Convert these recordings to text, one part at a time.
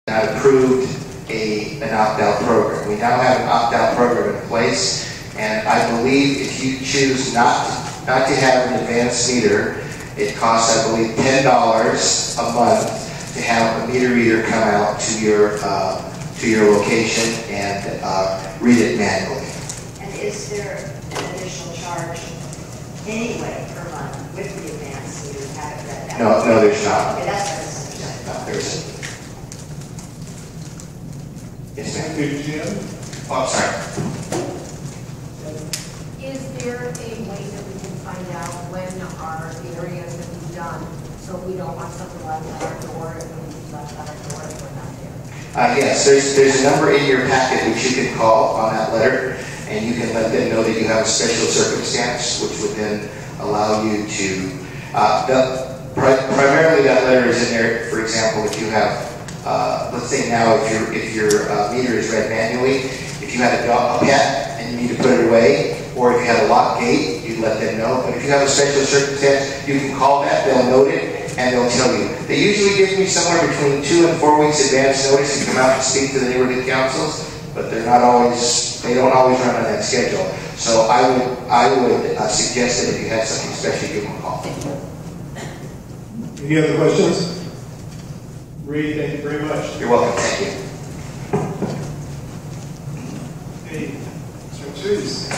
not approved an opt-out program. We now have an opt-out program in place, and I believe if you choose not to have an advanced meter, it costs, I believe, $10 a month to have a meter reader come out to your location and read it manually. And is there an additional charge anyway per month with the advanced meter? Have it read out? No, there's not. Okay, that's what I was saying. No, there isn't. Yes, ma'am. Thank you, Jim. Oh, I'm sorry. Is there a way that we can find out when our area is going to be done, so we don't want something left at our door and we left at our door if we're not there? Yes, there's a number in your packet which you can call on that letter, and you can let them know that you have a special circumstance, which would then allow you to. Primarily, that letter is in there. For example, if you have, let's say now, if your meter is read manually, if you had a pet and you need to put it away, or if you had a locked gate, you'd let them know. But if you have a special circumstance, you can call that. They'll note it and they'll tell you. They usually give me somewhere between 2 and 4 weeks advance notice to come out and speak to the neighborhood councils, but they're not always. They don't always run on that schedule. So I would suggest that if you had something special, give them a call. Any other questions? Reed, thank you very much. You're welcome. Thank you. Hey, Mr. Trees.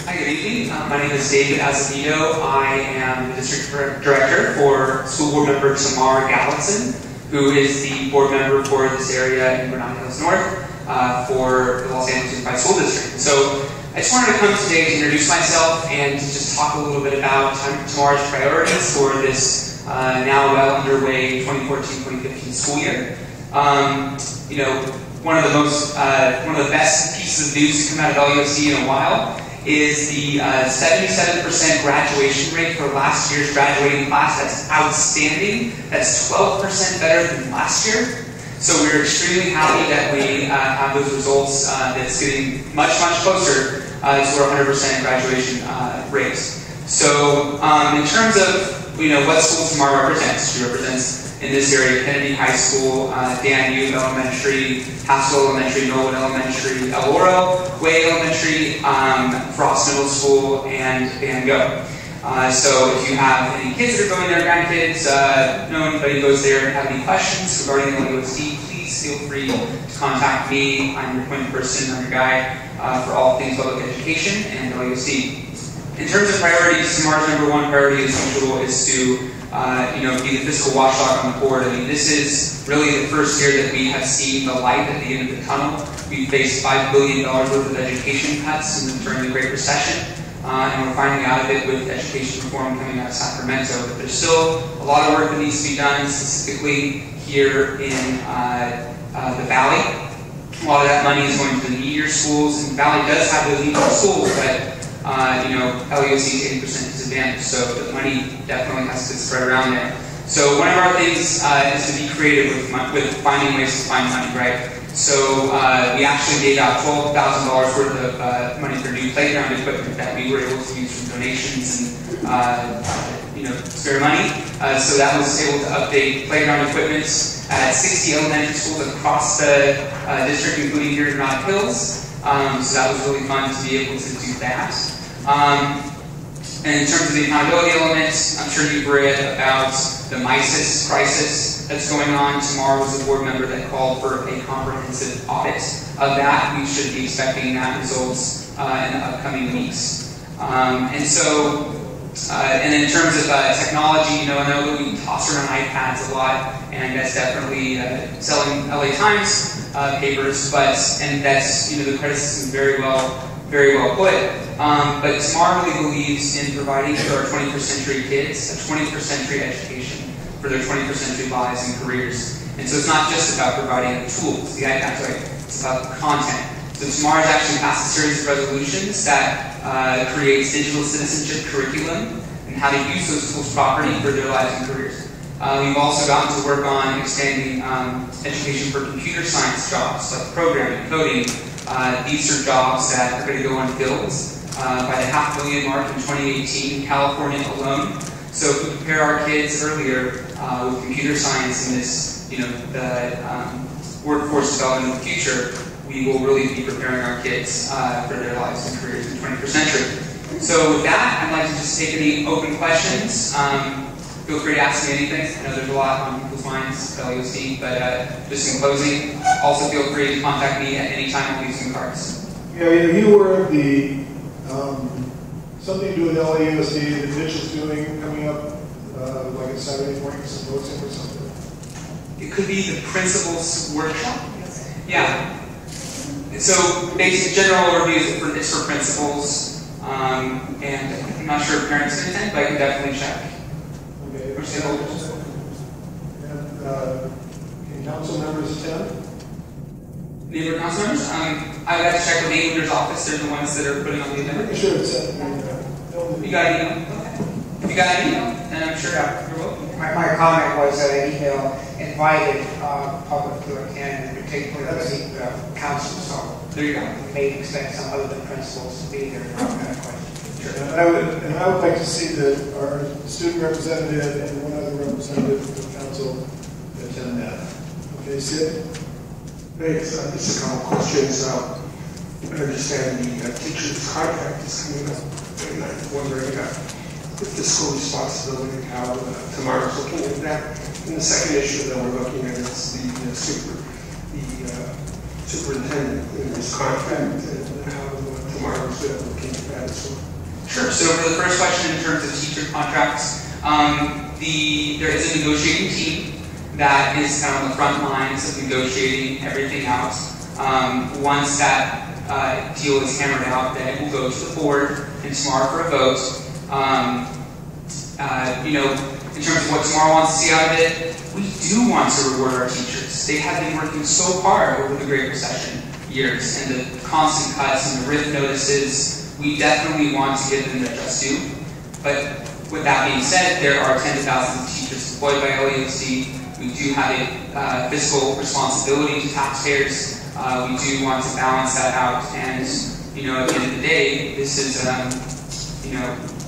Hi, good evening. My name is David Azevedo. I am the district director for school board member Tamar Gallatin, who is the board member for this area in Granada Hills North for the Los Angeles Unified School District. So I just wanted to come today to introduce myself and to just talk a little bit about Tamar's priorities for this now well underway 2014-2015 school year. You know, one of the best pieces of news to come out of LUSD in a while is the 77% graduation rate for last year's graduating class. That's outstanding. That's 12% better than last year. So we're extremely happy that we have those results. That's getting much closer to our 100% graduation rate. So in terms of what school Tamar represents, she represents in this area Kennedy High School, Dan U Elementary, Haskell Elementary, Norwood Elementary, El Oro, Way Elementary, Frost Middle School, and Van Gogh. So if you have any kids that are going there, grandkids, know anybody who goes there and have any questions regarding the LUSD, please feel free to contact me. I'm your point person, I'm your guy for all things public education and LUSD. In terms of priorities, Tamar's #1 priority, as usual, is to be the fiscal watchdog on the board. I mean, this is really the first year that we have seen the light at the end of the tunnel. We faced $5 billion worth of education cuts during the Great Recession, and we're finally out of it with education reform coming out of Sacramento. But there's still a lot of work that needs to be done, specifically here in the Valley. A lot of that money is going to the needier schools, and the Valley does have those needier schools, but LUSD is 80% disadvantaged, so the money definitely has to spread around there. So one of our things is to be creative with finding ways to find money, right? So we actually gave out $12,000 worth of money for new playground equipment that we were able to use from donations and spare money. So that was able to update playground equipment at 60 elementary schools across the district, including here in Granada Hills. So that was really fun to be able to do that. And in terms of the accountability elements, I'm sure you've read about the MISIS crisis that's going on. Tamar was a board member that called for a comprehensive audit of that. We should be expecting that results in the upcoming weeks. And in terms of technology, I know that we toss around iPads a lot, and that's definitely selling LA Times papers, and that's the criticism very well put. But Tamar really believes in providing for our 21st century kids a 21st century education for their 21st century lives and careers. And so it's not just about providing the tools, the iPads, right? It's about the content. So Tamar has actually passed a series of resolutions that creates digital citizenship curriculum and how to use those tools properly for their lives and careers. We've also gotten to work on expanding education for computer science jobs like programming, coding. These are jobs that are going to go unfilled by the 500,000 mark in 2018 in California alone. So if we prepare our kids earlier with computer science and this, the workforce development in the future, we will really be preparing our kids for their lives and careers in the 21st century. So with that, I'd like to just take any open questions. Feel free to ask me anything. I know there's a lot on people's minds at LEOC, but just in closing, also feel free to contact me at any time. I'll leave some cards. Yeah, you were the something to do with LEOC that Mitch is doing coming up, like a Saturday morning symposium or something. It could be the principal's workshop. Yeah. So basic general overview is for principals, and I'm not sure if parents can attend, but I can definitely check. Okay. Or stakeholders. And can council members attend? Neighbor council members? I would have to check with the English office. They're the ones that are putting on the agenda. Sure, it's at You got an email? Okay. If you got an email, then I'm sure you're welcome. My comment was that an email invited public to attend, in particular the council, so There you go. we may expect some other than principals to be there to ask that question. And I would like to see that our student representative and one other representative from the council attend that. Okay, Sid? Thanks. Just a couple questions. I understand the teacher's contract is coming up, and I'm wondering if the school responsibility, how tomorrow's looking at that. And the second issue that we're looking at is the superintendent in his contract, and how tomorrow's looking at that as well. Sure. So for the first question, in terms of teacher contracts, there is a negotiating team that is kind of on the front lines of negotiating everything out. Once that deal is hammered out, then it will go to the board and tomorrow for a vote. In terms of what tomorrow wants to see out of it, we do want to reward our teachers. They have been working so hard over the Great Recession years and the constant cuts and the RIF notices. We definitely want to give them their just due. But with that being said, there are tens of thousands of teachers deployed by LEOC. We do have a fiscal responsibility to taxpayers. We do want to balance that out. And, at the end of the day, this is,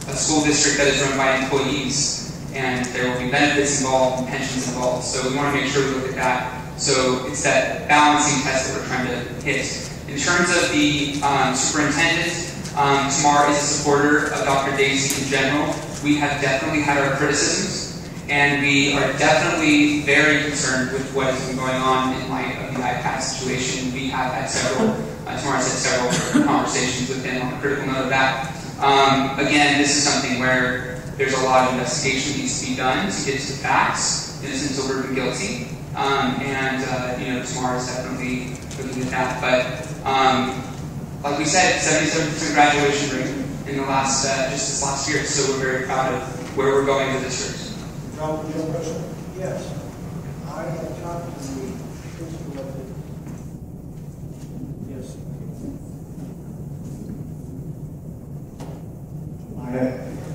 a school district that is run by employees. And there will be benefits involved and pensions involved. So we want to make sure we look at that. So it's that balancing test that we're trying to hit. In terms of the superintendent, Tamar is a supporter of Dr. Daisy in general. We have definitely had our criticisms, and we are definitely very concerned with what has been going on in light of the iPad situation. We have had Tamar's had several conversations with him on a critical note of that. Again, this is something where there's a lot of investigation that needs to be done to get to the facts, innocent until proven guilty. Tamar is definitely looking at that. But like we said, 77% graduation rate in the last just this last year. So we're very proud of where we're going with the district. John, do you have a question? Yes. I have talked to the principal of the... Yes.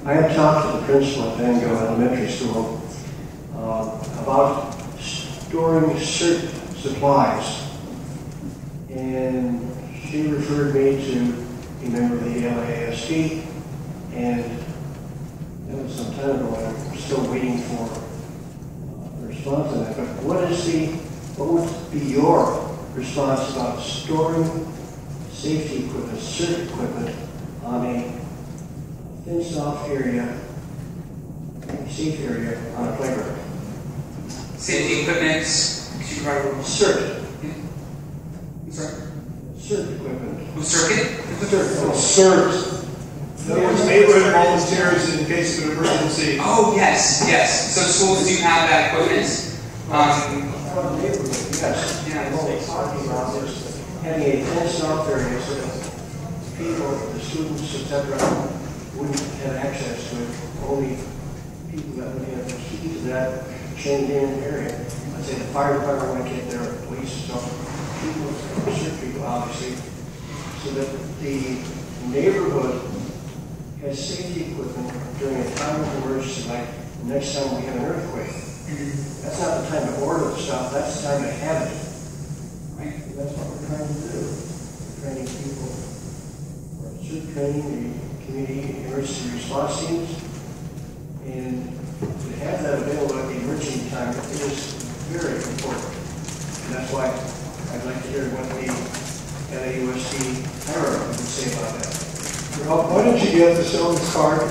I have talked to the principal at Van Gogh Elementary School about storing certain supplies. And she referred me to a member of the LASD, and that was some time ago, and I'm still waiting for a response on that. But what would be your response about storing safety equipment, circuit equipment, on a fenced-off area, safe area on a playground? Safety equipment, could you provide a little Circuit. I'm sorry? Circuit equipment. Who circuit? CERT. In other words, neighborhood volunteers in case of an emergency. Oh, yes. So schools do have that equipment. Yes. Yeah. What we're talking about is having a fenced-off area so that people, the students, etc., wouldn't have access to it. Only people that would have the key to that chained in area. Let's say the fire department might get there, police, so people, certain people, obviously, so that the neighborhood has safety equipment during a time of emergency, like the next time we have an earthquake. That's not the time to order the stuff, that's the time to have it. Right? And that's what we're trying to do. We're training people for SIP training, the community emergency response teams, and to have that available at the emergency time is very important. And that's why I'd like to hear what the LAUSD hierarchy would say about that. Well, why don't you get the gentleman's card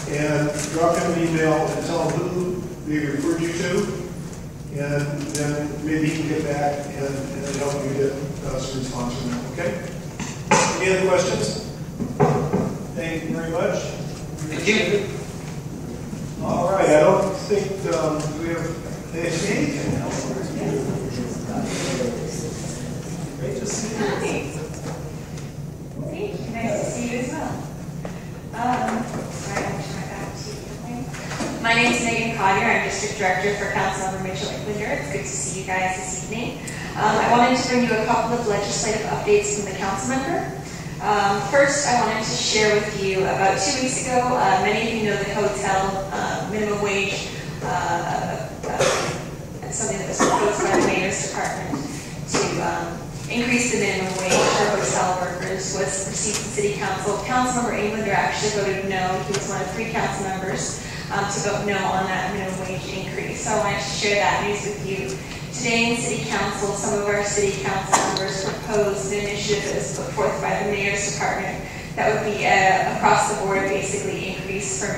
and drop him an email and tell him who they referred you to, and then maybe he can get back and help you get some response from them, okay? Any other questions? Thank you very much. Thank you. All right, I don't think we have anything else. Great to see you. Hi. Thank you. Nice to see you as well. Sorry, I'm turn my back to you. My name is Megan Collier. I'm District Director for Councilmember Mitchell Licklinger. It's good to see you guys this evening. I wanted to bring you a couple of legislative updates from the council member. First, I wanted to share with you, about 2 weeks ago, many of you know the hotel minimum wage, something that was proposed by the Mayor's Department to increase the minimum wage for hotel workers was received from City Council. Councilmember Englander actually voted no. He was one of 3 council members to vote no on that minimum wage increase. So I wanted to share that news with you. Today in City Council, some of our City Council members proposed an initiative that was put forth by the Mayor's Department that would be across the board basically increase from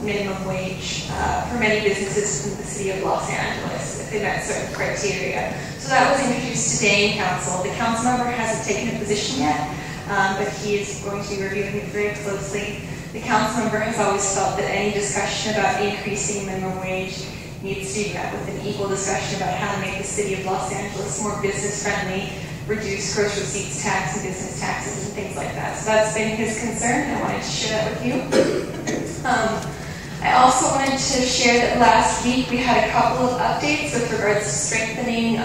minimum wage for many businesses from the City of Los Angeles if they met certain criteria. So that was introduced today in Council. The council member hasn't taken a position yet, but he is going to be reviewing it very closely. The council member has always felt that any discussion about increasing minimum wage needs to be met with an equal discussion about how to make the City of Los Angeles more business-friendly, reduce gross receipts tax and business taxes and things like that. So that's been his concern, and I wanted to share that with you. I also wanted to share that last week we had a couple of updates with regards to strengthening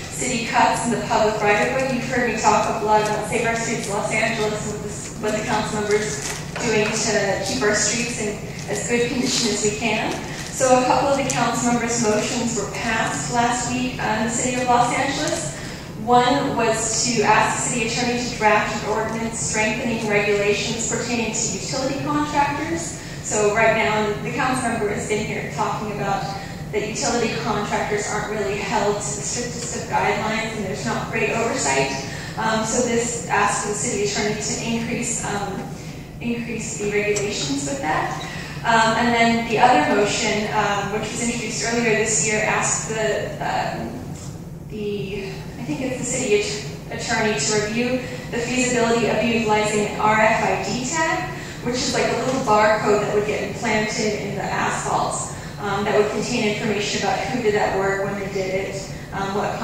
city cuts in the public right-of-way. You've heard me talk a lot about Save Our Streets Los Angeles and what the council members doing to keep our streets in as good condition as we can. So a couple of the council members' motions were passed last week in the City of Los Angeles. One was to ask the city attorney to draft an ordinance strengthening regulations pertaining to utility contractors. So right now, the council member has been here talking about that utility contractors aren't really held to the strictest of guidelines and there's not great oversight. So this asks the city attorney to increase the regulations with that. And then the other motion, which was introduced earlier this year, asked I think it's the city attorney to review the feasibility of utilizing an RFID tag, which is like a little barcode that would get implanted in the asphalts that would contain information about who did that work, when they did it, what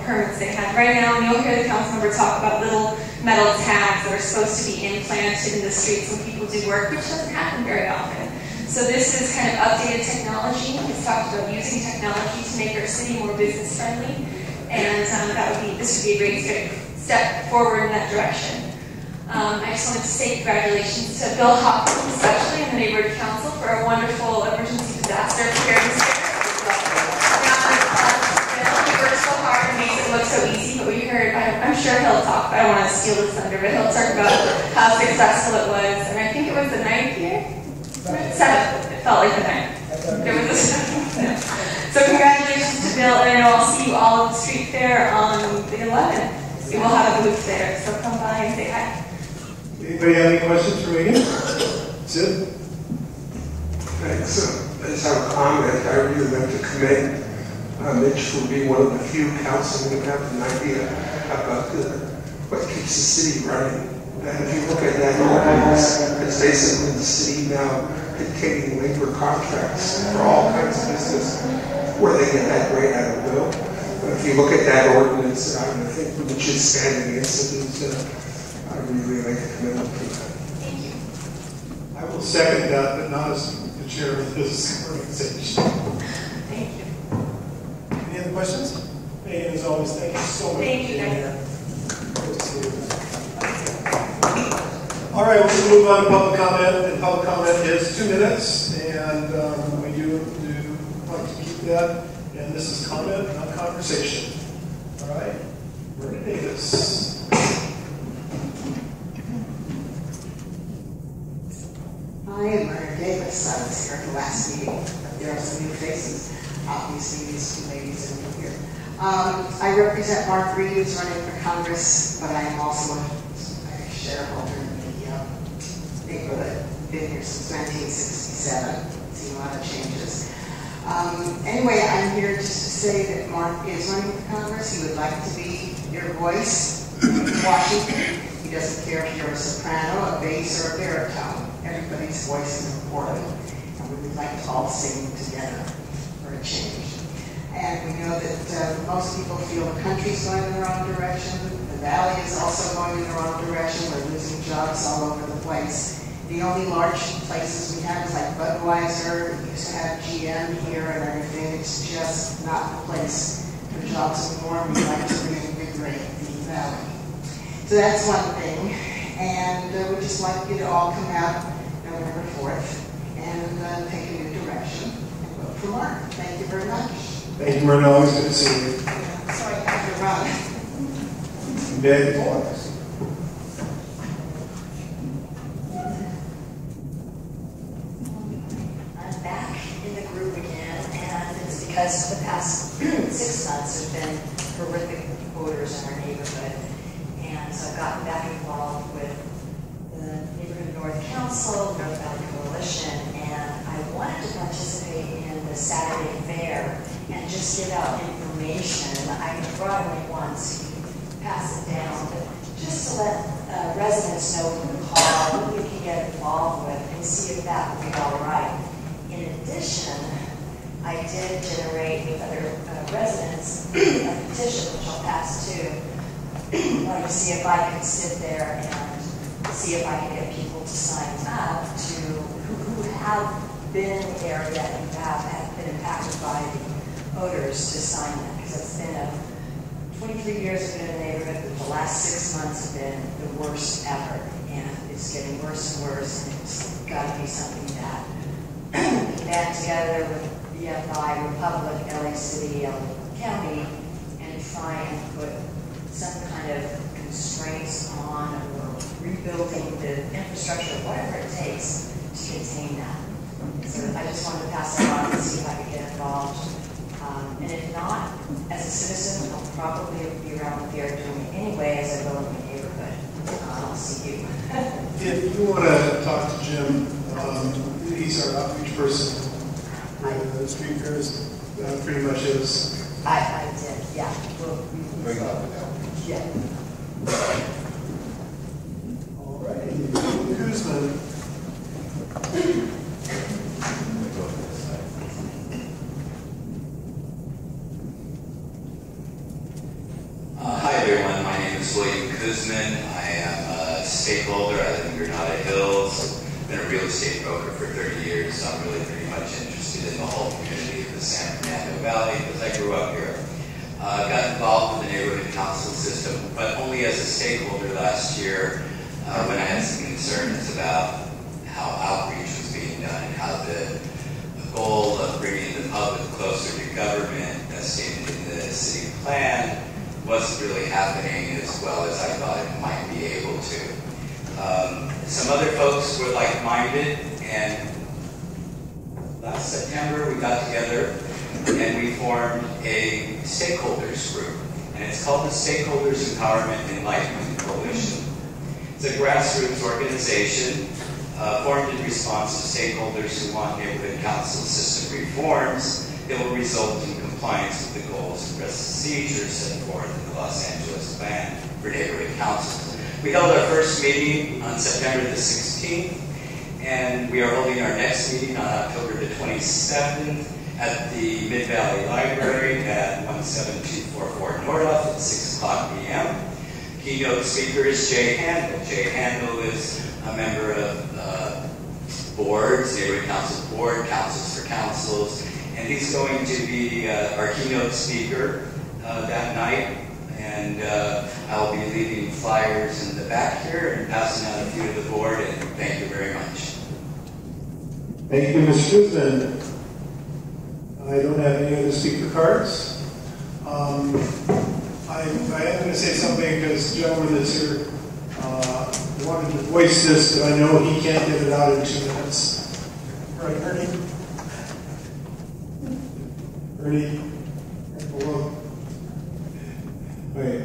permits they had. Right now, and you'll hear the council member talk about little metal tags that are supposed to be implanted in the streets when people do work, which doesn't happen very often. So this is kind of updated technology. It's talked about using technology to make our city more business friendly, and this would be a great step forward in that direction. I just wanted to say congratulations to Bill Hopkins, especially, and the neighborhood council for a wonderful emergency disaster preparedness fair. He worked so hard and made it look so easy, but we heard, I'm sure he'll talk, I don't want to steal his thunder, but he'll talk about how successful it was, and I think it was the 9th year? 7th. It felt like the 9th. It was the 7th. So congratulations to Bill, and I know I'll see you all at the street fair on the 11th. We will have a booth there, so come by and say hi. Anybody have any questions for Megan? Sid? Thanks. I just have a comment. I really like to commend Mitch for being one of the few councilmen who have an idea about what keeps the city running. And if you look at that ordinance, it's basically the city now dictating labor contracts for all kinds of business where they get that rate, I don't know. But if you look at that ordinance, I think Mitch is standing against it. I really like to commend him for that. Thank you. I will second that, but not as the chair of this organization. Thank you. Any other questions? Megan, as always, thank you so much. Thank you, guys. Good to see you. All right, we'll move on to public comment, and public comment is 2 minutes, and we do like to keep that, and this is comment, not conversation. All right, Bernie Davis. because I was here at the last meeting, but there are some new faces. Obviously, these two ladies are new here. I represent Mark Reed, who's running for Congress, but I am also a shareholder in the neighborhood. Been here since 1967. Seen a lot of changes. Anyway, I'm here just to say that Mark is running for Congress. He would like to be your voice in Washington. He doesn't care if you're a soprano, a bass, or a baritone. Everybody's voice is important, and we would like to all sing together for a change. And we know that most people feel the country's going in the wrong direction. The valley is also going in the wrong direction. We're losing jobs all over the place. The only large places we have is like Budweiser. We used to have GM here and everything. It's just not the place for jobs anymore. We'd like to reinvigorate the valley. So that's one thing. And we'd just like you to all come out November 4th and take a new direction and vote for Mark. Thank you very much. Thank you, Myrna. Always good to see you. Sorry, I have to run. Dave Waters. I'm back in the group again, and it's because the past 6 months have been horrific odors in our neighborhood. And so I've gotten back involved with the Neighborhood North Council, North Valley Coalition, and I wanted to participate in the Saturday Fair and just give out information. I brought it once, you can pass it down, but just to let residents know who to call, who we can get involved with, and see if that would be all right. In addition, I did generate with other residents a petition, which I'll pass to, like to see if I can sit there and see if I can get people to sign up to who have been in the area and have been impacted by the odors to sign up, because it's been 23 years I've been in the neighborhood, but the last 6 months have been the worst ever, and it's getting worse and worse, and it's got to be something that we band together with BFI, Republic, LA City, LA County, and try and put some kind of constraints on or rebuilding the infrastructure, whatever it takes to contain that. So I just wanted to pass that on and see if I could get involved. And if not, as a citizen, I'll probably be around the fair doing it anyway as I go in my neighborhood. I'll see you. If you want to talk to Jim, he's our outreach person. The street fairs pretty much is. I did, yeah. Bring it up now. Yeah. All right. Guzman. Hi everyone, my name is William Guzman. I am a stakeholder. I live in Granada Hills. Been a real estate broker for 30 years, so I'm really pretty much interested in the whole community of the San Fernando Valley because I grew up here. Got involved with the neighborhood council system, but only as a stakeholder last year when I had some concerns about how outreach was being done and how the goal of bringing the public closer to government, as stated in the city plan, wasn't really happening as well as I thought it might be able to. Some other folks were like-minded, and last September we got together and we formed a stakeholders group, and it's called the Stakeholders Empowerment Enlightenment Coalition. It's a grassroots organization formed in response to stakeholders who want neighborhood council system reforms that will result in compliance with the goals and procedures set forth in the Los Angeles Plan for Neighborhood Councils. We held our first meeting on September the 16th, and we are holding our next meeting on October the 27th at the Mid-Valley Library at 17244 North at 6 o'clock p.m. Keynote speaker is Jay Handel. Jay Handel is a member of boards, Neighborhood Council Board, Councils for Councils, and he's going to be our keynote speaker that night. And I'll be leaving flyers in the back here and passing out a few to the board, and thank you very much. Thank you, Mr. Guzman. I don't have any other speaker cards. I am going to say something because the gentleman that's here wanted to voice this, but I know he can't get it out in 2 minutes. Right, Ernie, right below. Right.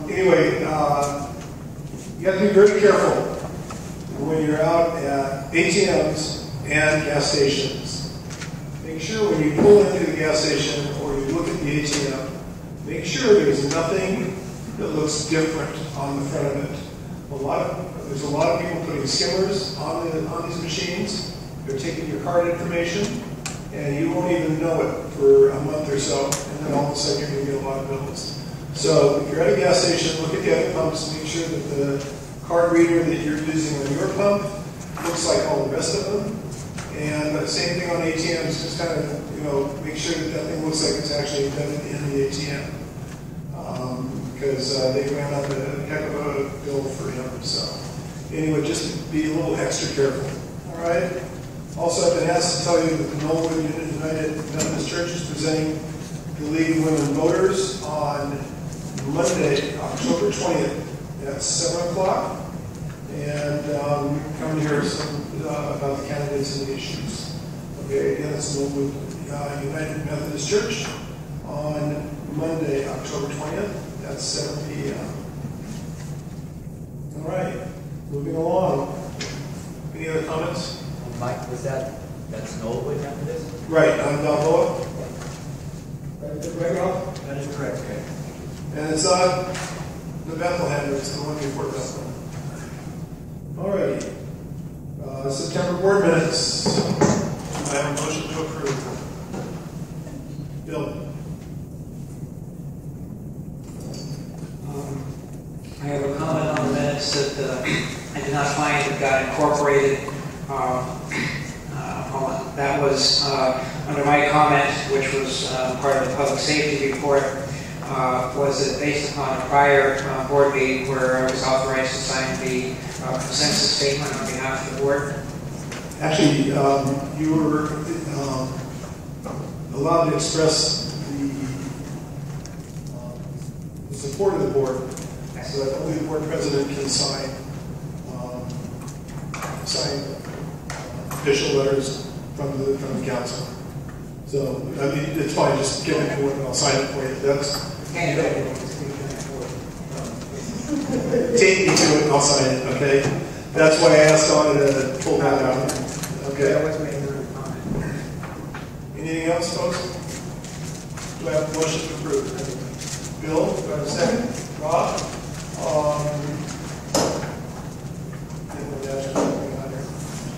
Anyway, you have to be very careful when you're out at ATMs and gas stations. Make sure when you pull into the gas station or you look at the ATM, make sure there's nothing that looks different on the front of it. There's a lot of people putting skimmers on these machines. They're taking your card information, and you won't even know it for a month or so, and then all of a sudden you're going to get a lot of bills. So if you're at a gas station, look at the other pumps, make sure that the card reader that you're using on your pump looks like all the rest of them. And the same thing on ATMs, just kind of, make sure that thing looks like it's actually embedded in the ATM. Because they ran up a heck of a bill for him. So anyway, just be a little extra careful. All right? Also, I've been asked to tell you that the Knollwood United Methodist Church is presenting the League of Women Voters on Monday, October 20th at 7 o'clock. And come and hear some about the candidates and the issues. Okay, again, it's Knollwood United Methodist Church on Monday, October 20th at 7 p.m. All right, moving along. Any other comments? Mike, that's Knollwood Methodist? Right, on Balboa. Right, Rob? That is correct, okay. And it's not the Bethlehem, it's the one before Bethlehem. All righty. September board minutes. I have a motion to approve. Bill. I have a comment on the minutes that I did not find that got incorporated. That was under my comment, which was part of the public safety report, was that based upon a prior board meeting where I was authorized to sign the consensus statement on behalf of the board. Actually, you were allowed to express the support of the board, so that only the board president can sign official letters from the council. So I mean, it's fine. Just give it to me and I'll sign it for you. Take me to it and I'll sign it. Okay. That's why I asked Donna to pull that out. Okay. Anything else, folks? Do I have a motion to approve? Bill, do I have a second? Rob?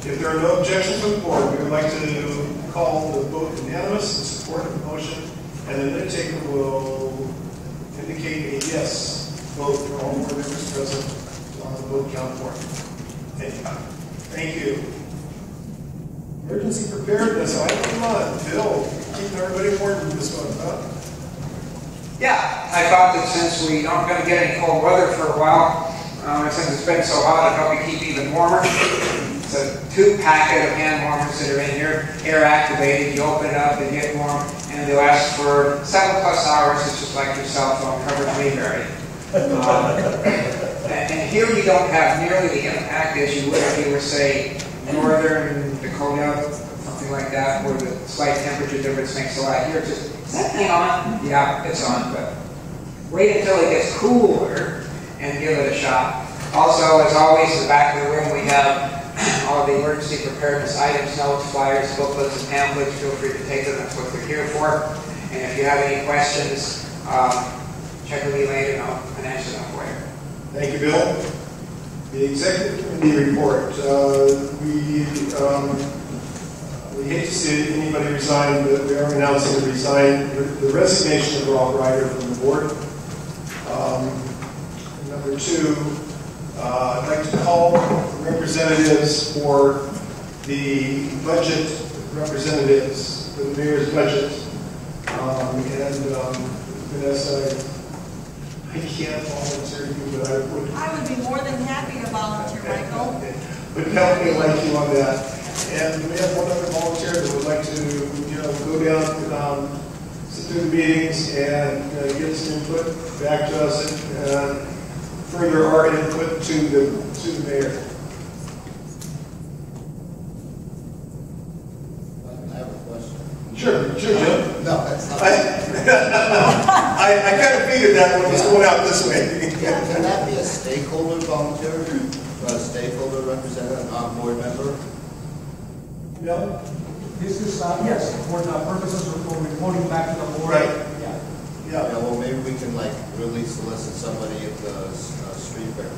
If there are no objections from the board, we would like to call the vote unanimous in support of the motion, and the minute taker will indicate a yes vote for all board members present on the vote count form. Thank you. Emergency preparedness, item 1. Bill, keeping everybody warm this one, huh? Yeah, I thought that since we aren't going to get any cold weather for a while, since it's been so hot, I'd probably keep even warmer. It's a 2-packet of hand warmers that are in here, air activated. You open it up, they get warm, and they last for 7+ hours. It's just like your cell phone covers Mayberry. And here you don't have nearly the impact as you would if you were, say, northern Dakota, something like that, where the slight temperature difference makes a lot. Here it's just, is that thing on? Yeah, it's on, but wait until it gets cooler and give it a shot. Also, as always, in the back of the room we have all of the emergency preparedness items, notes, flyers, booklets, and pamphlets. Feel free to take them. That's what they're here for. And if you have any questions, check with me later and I'll answer them for you. Thank you, Bill. The executive committee report. We hate to see anybody resign, but we are announcing the resignation of Rob Ryder from the board. Number 2, I'd like to call representatives for the budget representatives for the mayor's budget. Vanessa, I can't volunteer you, but I would be more than happy to volunteer, Michael. But help me like you on that. And we have one other volunteer that would like to, go down, sit through the meetings and give some input back to us and further our input to the mayor. I have a question. Sure, Jim. No, that's not. I kind of figured that one was going out this way. Can that be a stakeholder volunteer, or a stakeholder representative, not board member? No. This is, yes, for the purposes of reporting back to the board. Right. Yeah. Yeah, well, maybe we can like really solicit somebody at the street fair.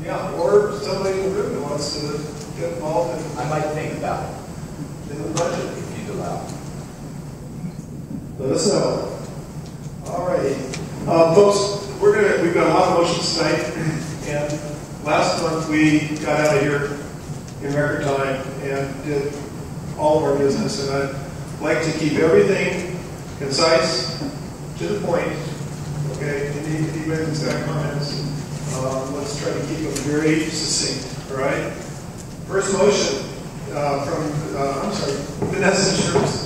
Yeah, or somebody in the room who wants to get involved in. I might think about it. In the budget. If you'd allow. Let us know. All righty. Folks, we've got a lot of motions tonight, and last month we got out of here in record time and did all of our business, and I'd like to keep everything concise, to the point. Okay, anybody's got comments, let's try to keep them very succinct, all right? First motion from, I'm sorry, Vanessa Scherz.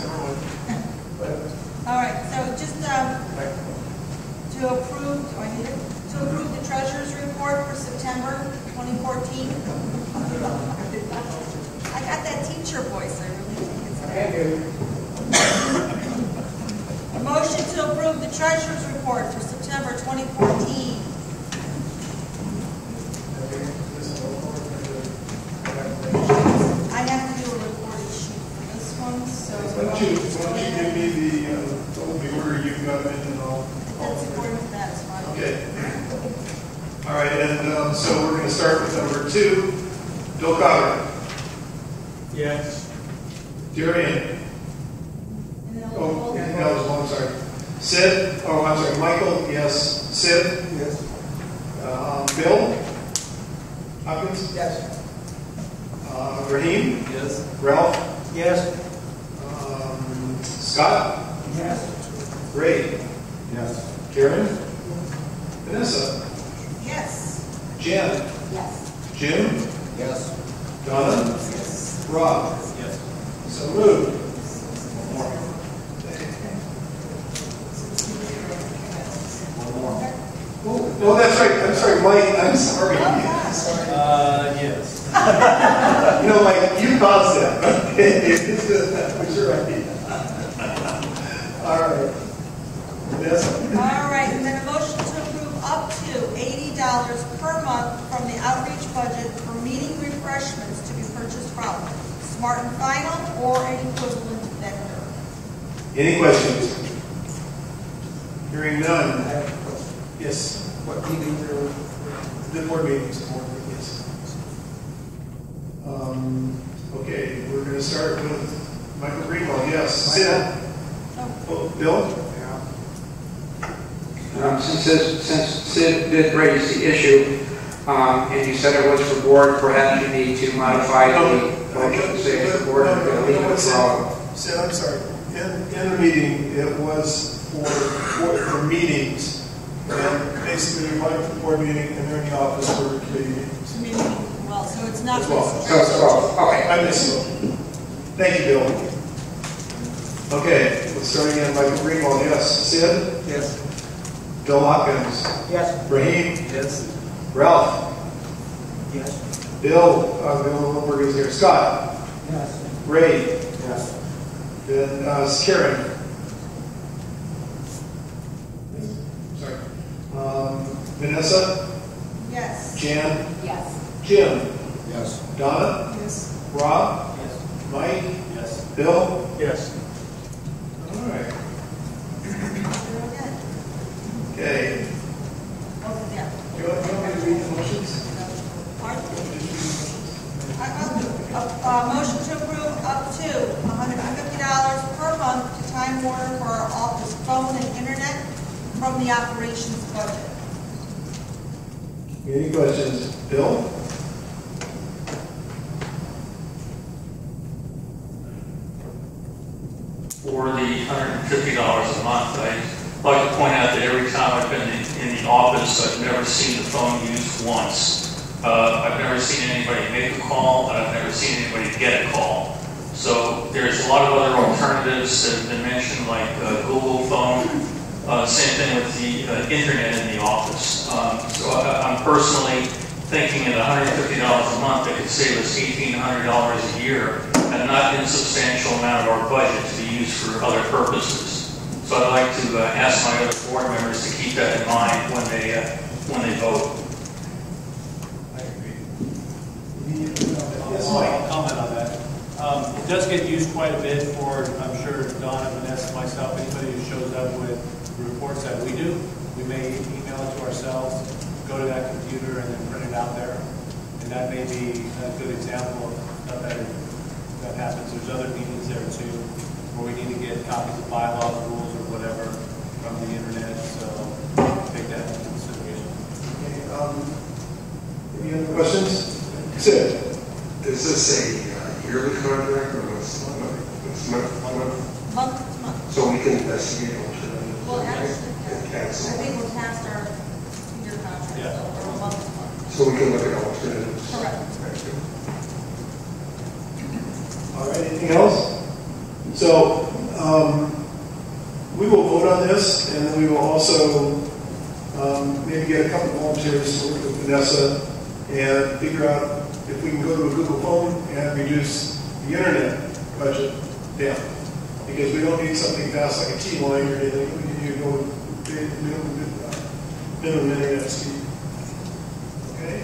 All right, so just to approve, do I need it? To approve the treasurer's report for September 2014. I got that teacher voice, I really think it's there. A motion to approve the treasurer's report for September 2014. I have to do a recorded sheet for this one, so. Why don't you give me the order you've got in and all. That's according to that, it's fine. Okay. All right, and so we're going to start with number 2, Bill Cotter. Yes. Darian. Oh, that was one, sorry. Sid, oh, I'm sorry, Michael, yes. Sid? Yes. Bill? Hopkins? Yes. Raheem? Yes. Ralph? Yes. Scott? Yes. Ray? Yes. Karen? Vanessa? Yes. Jen? Yes. Jim? Yes. Donna? Yes. Rob? Yes. So moved. Oh, that's right. I'm sorry, Mike. I'm sorry. Yes. You know, Mike, you caused that. That was your idea. All right. Yes. All right, and then a motion to approve up to $80 per month from the outreach budget for meeting refreshments to be purchased from Smart and Final or an equivalent vendor. Any questions? Hearing none. I have a question. Yes. What meetings are? The board meetings. Yes. Okay, we're going to start with Michael Greenwald. Yes. Sid. Oh, Bill. Since Sid did raise the issue, and you said it was for board, perhaps you need to modify the motion to say it's for board. Sid, I'm sorry. In the meeting, it was for meetings. And basically, you're invited for the board meeting, and they're in the office for committee meetings. Well, so it's not. As well. Okay. I missed. Thank you, Bill. Okay, let's start again. Michael Greenwald, yes. Sid? Yes. Bill Hopkins? Yes. Raheem? Yes. Ralph? Yes. Bill Wilberg is here. Scott? Yes. Ray? Yes. Then Karen? Sorry. Vanessa? Yes. Jan? Yes. Jim? Yes. Donna? Yes. Rob? Yes. Mike? Yes. Bill? Yes. All right. Okay. Both of them. Do you want me to read the motions? Pardon? Motion to approve up to $150 per month to Time Warner for our office phone and internet from the operations budget. Any questions? Bill? For the $150 a month, I'd like to point out that every time I've been in the office, I've never seen the phone used once. I've never seen anybody make a call, and I've never seen anybody get a call. So there's a lot of other alternatives that have been mentioned, like Google phone. Same thing with the internet in the office. So I'm personally thinking at $150 a month, that could save us $1,800 a year a not insubstantial amount of our budget to be used for other purposes. So I'd like to ask my other board members to keep that in mind when they vote. Yes, I'll comment on that. It does get used quite a bit for, I'm sure, Donna, Vanessa, myself, anybody who shows up with the reports that we do. We may email it to ourselves, go to that computer, and then print it out there. And that may be a good example of stuff that happens. There's other meetings there too, where we need to get copies of bylaws, rules, or whatever from the internet. So take that into consideration. Okay, any other questions? Sid? Is this a yearly contract or month? So we can investigate alternatives. Well, actually, and I cancel. think we're past our year contract, so we're a month. So we can look at alternatives. Correct. All right, anything else? So, we will vote on this, and then we will also maybe get a couple of volunteers to work with Vanessa and figure out if we can go to a Google phone and reduce the internet budget down. Because we don't need something fast like a T-line or anything. We need to go with minimum internet speed. Okay?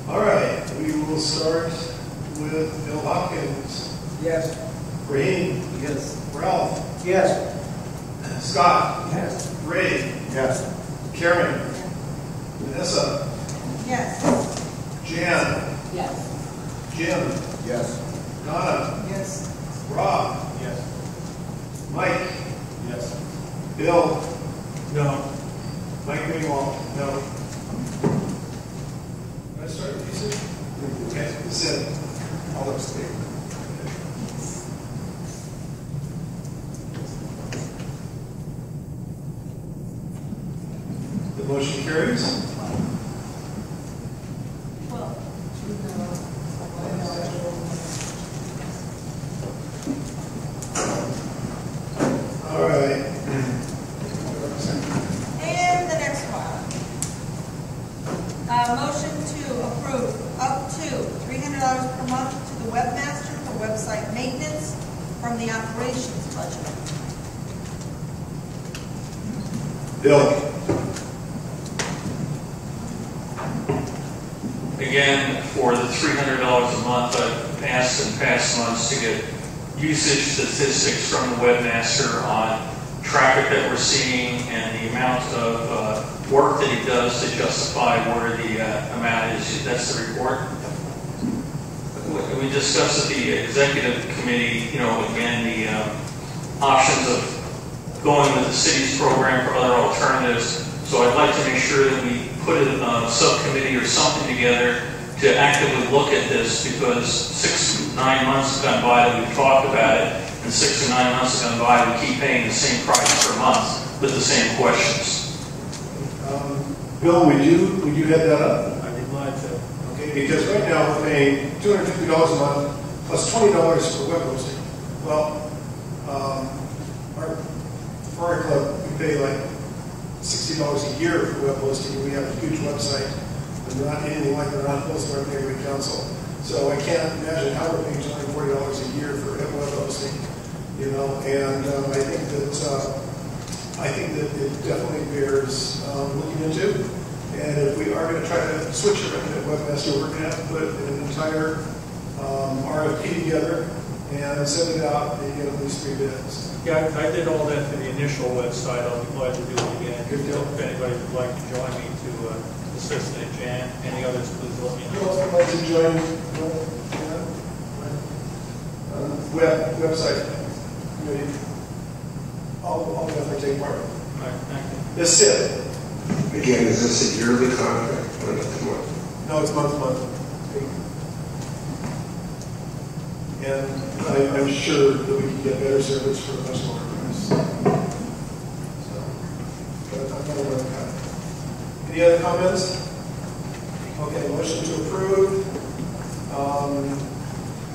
All right, we will start with Bill Hopkins. Yes. Raheem. Yes. Ralph. Yes. Scott. Yes. Ray. Yes. Karen. Vanessa. Yes. Jan. Yes. Jim. Yes. Donna. Yes. Rob. Yes. Mike. Yes. Bill. No. Mike Greenwald. No. Can I start with you, Sid? Okay, Sid. I'll abstain. The motion carries. All right. And the next one. Motion to approve up to $300 per month to the webmaster for website maintenance from the operations budget. Bill. Again, for the $300 a month, I've asked in past months to get usage statistics from the webmaster on traffic that we're seeing and the amount of work that he does to justify where the amount is. That's the report. We discussed at the executive committee, again, the options of going with the city's program for other alternatives. So I'd like to make sure that we put a subcommittee or something together to actively look at this, because 6 to 9 months have gone by that we've talked about it, and 6 to 9 months have gone by we keep paying the same price per month with the same questions. Bill, would you head that up? I'd be glad to. Okay, because right now we're paying $250 a month plus $20 for web hosting. Well, our club, we pay like $60 a year for web hosting. We have a huge website. And not anything like they're not close to our neighborhood council. So I can't imagine how we're paying $240 a year for web hosting, and I think that it definitely bears looking into. And if we are going to try to switch it at webmaster, we're going to have to put an entire RFP together and send it out and get at least 3 bids. Yeah, I did all that for the initial website. I'll be glad to do it again. If anybody would like to join me to assist in Jan, any others, please let me know. Who else would like to join website committee? I'll definitely take part. All right, thank you. That's it. Again, is this a yearly contract or month to month? No, it's month to month. And I'm sure that we can get better service for a much lower price. So, but I'm not aware of that. Any other comments? Okay, motion to approve.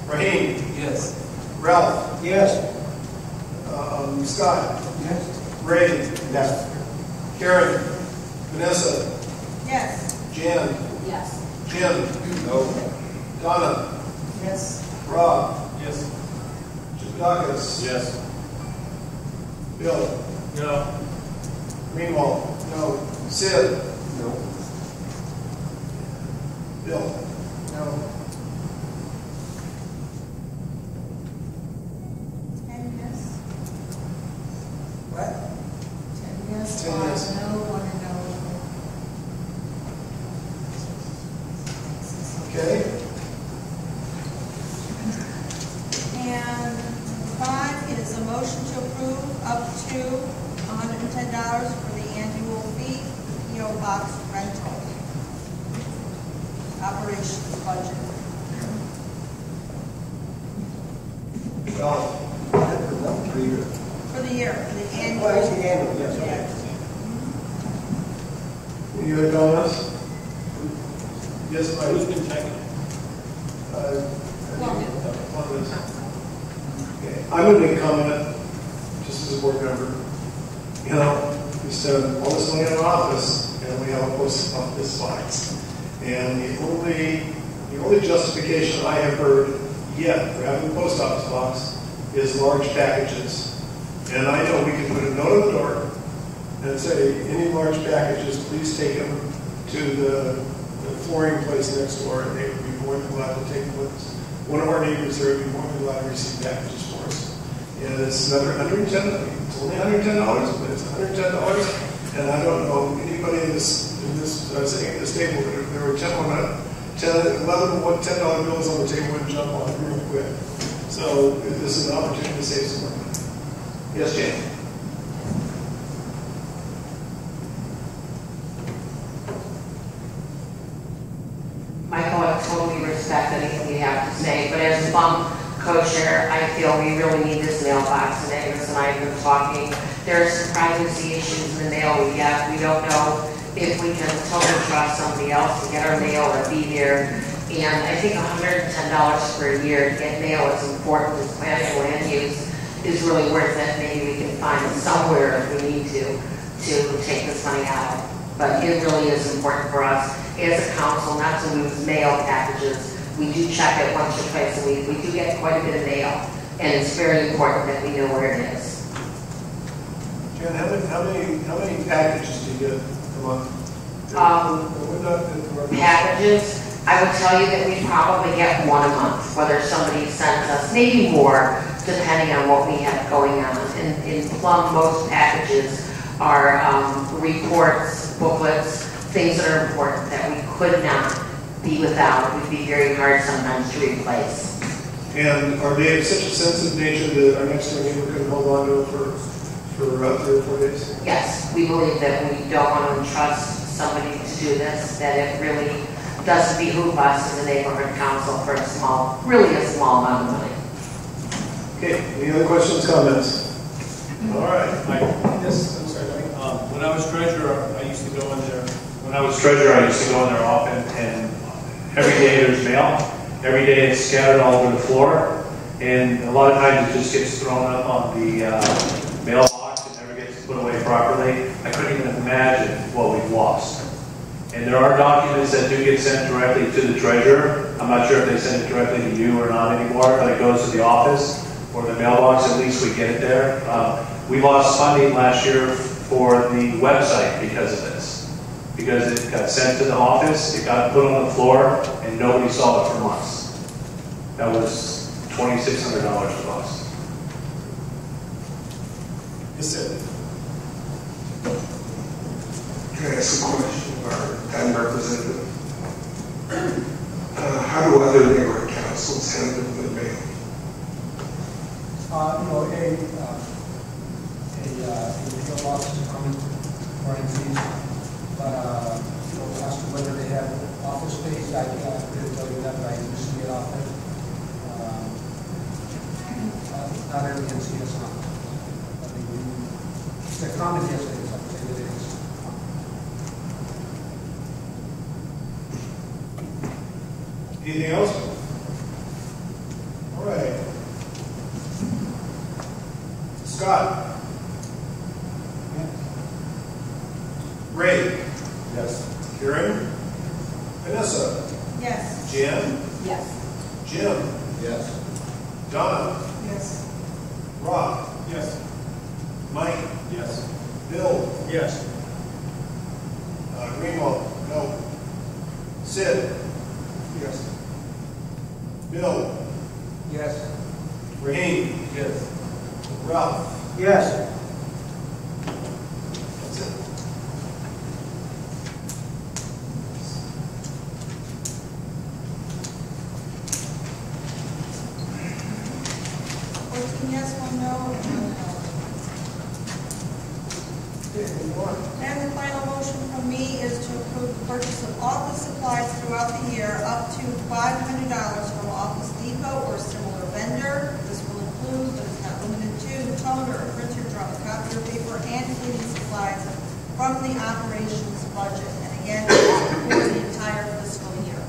Raheem? Yes. Ralph? Yes. Scott? Yes. Ray? Yes. Karen? Vanessa? Yes. Jan? Yes. Jim? No. Donna? Yes. Rob? Yes. Dawkins. Yes. Bill. No. Greenwald. No. Sid. No. Bill. No. 10 yes. What? 10 yes, 10 yes. 5 no, 1 no. Okay. And 5 is a motion to approve up to $110 for the annual fee for the PO box rental. Operations budget. For the year, for the annual. Oh, actually, annual, yes, okay. You had comments? Yes, Mike. Who's been checking? Okay. I'm going to make a comment, just as a board member. You know, we spend all this money in our office, and we have a post office box. And the only justification I have heard yet for having a post office box is large packages. And I know we can put a note on the door and say, any large packages, please take them to the flooring place next door, and they would be more than glad to take them with us. One of our neighbors there would be more than glad to receive packages for us. And it's another $110. It's only $110, but it's $110. And I don't know anybody in this sitting at this table, but if there were 11 $10 bills on the table, would jump on it real quick. So this is an opportunity to save some money. Yes, Jane. Michael, I totally respect anything you have to say, but as a bum co-chair, I feel we really need this mailbox, and Agnes and I have been talking. There are some privacy issues in the mail we get. We don't know if we can totally trust somebody else to get our mail or be here. And I think $110 for a year to get mail is important. As planning land use is really worth it. Maybe we can find somewhere if we need to take this money out. But it really is important for us as a council not to lose mail packages. We do check it once or twice a week. We do get quite a bit of mail, and it's very important that we know where it is. Jen, how many packages do you get a month? Packages, I would tell you that we probably get one a month, whether somebody sends us, maybe more, depending on what we have going on. In Plum, most packages are reports, booklets, things that are important that we could not be without. It would be very hard sometimes to replace. And are they of such a sensitive nature that our next door neighbor can hold on to it for 3 or 4 days? Yes, we believe that we don't want to entrust somebody to do this, that it really doesn't behoove us as a neighborhood council for really a small amount of money. Okay, any other questions, comments? All right. Yes, I'm sorry. When I was treasurer, I used to go in there. When I was treasurer, I used to go in there often, and every day there's mail. Every day it's scattered all over the floor, and a lot of times it just gets thrown up on the mailbox and never gets put away properly. I couldn't even imagine what we've lost. And there are documents that do get sent directly to the treasurer. I'm not sure if they send it directly to you or not anymore, but it goes to the office or the mailbox. At least we get it there. We lost funding last year for the website because of this. Because it got sent to the office, it got put on the floor, and nobody saw it for months. That was $2,600 lost. Yes, sir. Can I ask a question of our town representative? How do other neighborhood councils handle the mail? A box is common running fees, but as to whether they have office space, I couldn't tell you that, but I do see it often. Not every NC is not. I mean, it's a common yes, it is. I would say that it is. Anything else? All right. Scott. Ray. Yes. Karen. Vanessa. Yes. Jen. Yes. Jim. Yes. Donna. Yes. Yes. Greenwald? No. Sid? Yes. Bill? Yes. Raheem? Yes. Ralph? Yes. That's it. Yes, 1 no, and 1 no. And the final motion from me is to approve the purchase of office supplies throughout the year up to $500 from Office Depot or similar vendor. This will include, but is not limited to, toner, printer, drum, copier paper, and cleaning supplies from the operations budget. And again, this is for the entire fiscal year.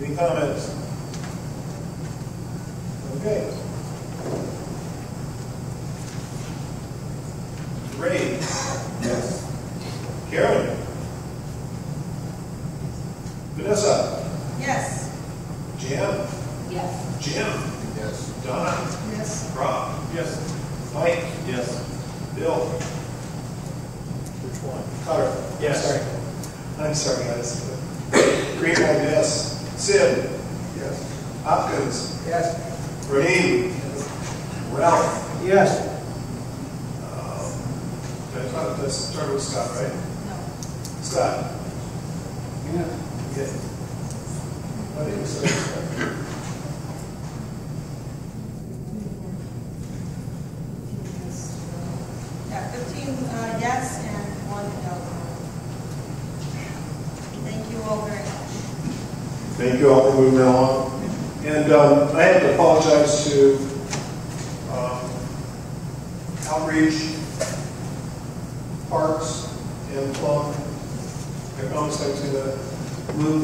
Any comments? Okay. Ray? Yes. Karen? Vanessa? Yes. Jan? Yes. Jim? Yes. Donna? Yes. Rob? Yes. Mike? Yes. Bill? Which one? Cutter? Yes. I'm sorry, guys. Greenwald, yes. Sid? Yes. Hopkins? Yes. Raheem? Ralph? Yes. I thought this started with Scott, right? No. Scott? Yeah. Yeah. I think it started with Scott. Yeah, 15 yes and 1 no. Thank you all very much. Thank you all for moving that along. And I have to apologize to Outreach, Parks, and Plum. I promised I was going to move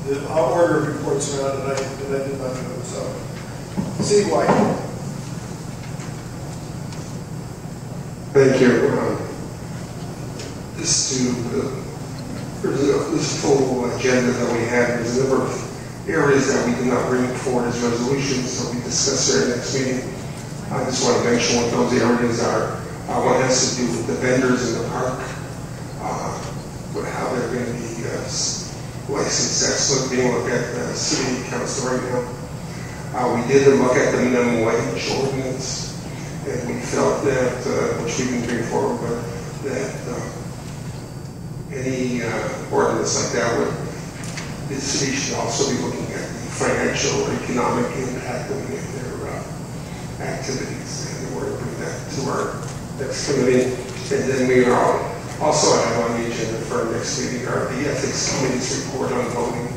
the order of reports around, and I did not do it. So, City White. Thank you. This full agenda that we have, there's a number of areas that we did not bring forward as resolutions, so we discussed at our next meeting. I just want to mention what those areas are. One has to do with the vendors in the park, but how they're going to be licensed. That's being looked at the city council right now. We did look at the minimum wage ordinance, and we felt that, which we can bring forward, but that any ordinance like that the city should also be looking at the financial or economic impact of their activities, and we're going to bring that to our next committee. And then we also have on the agenda for our next meeting the ethics committee's report on voting.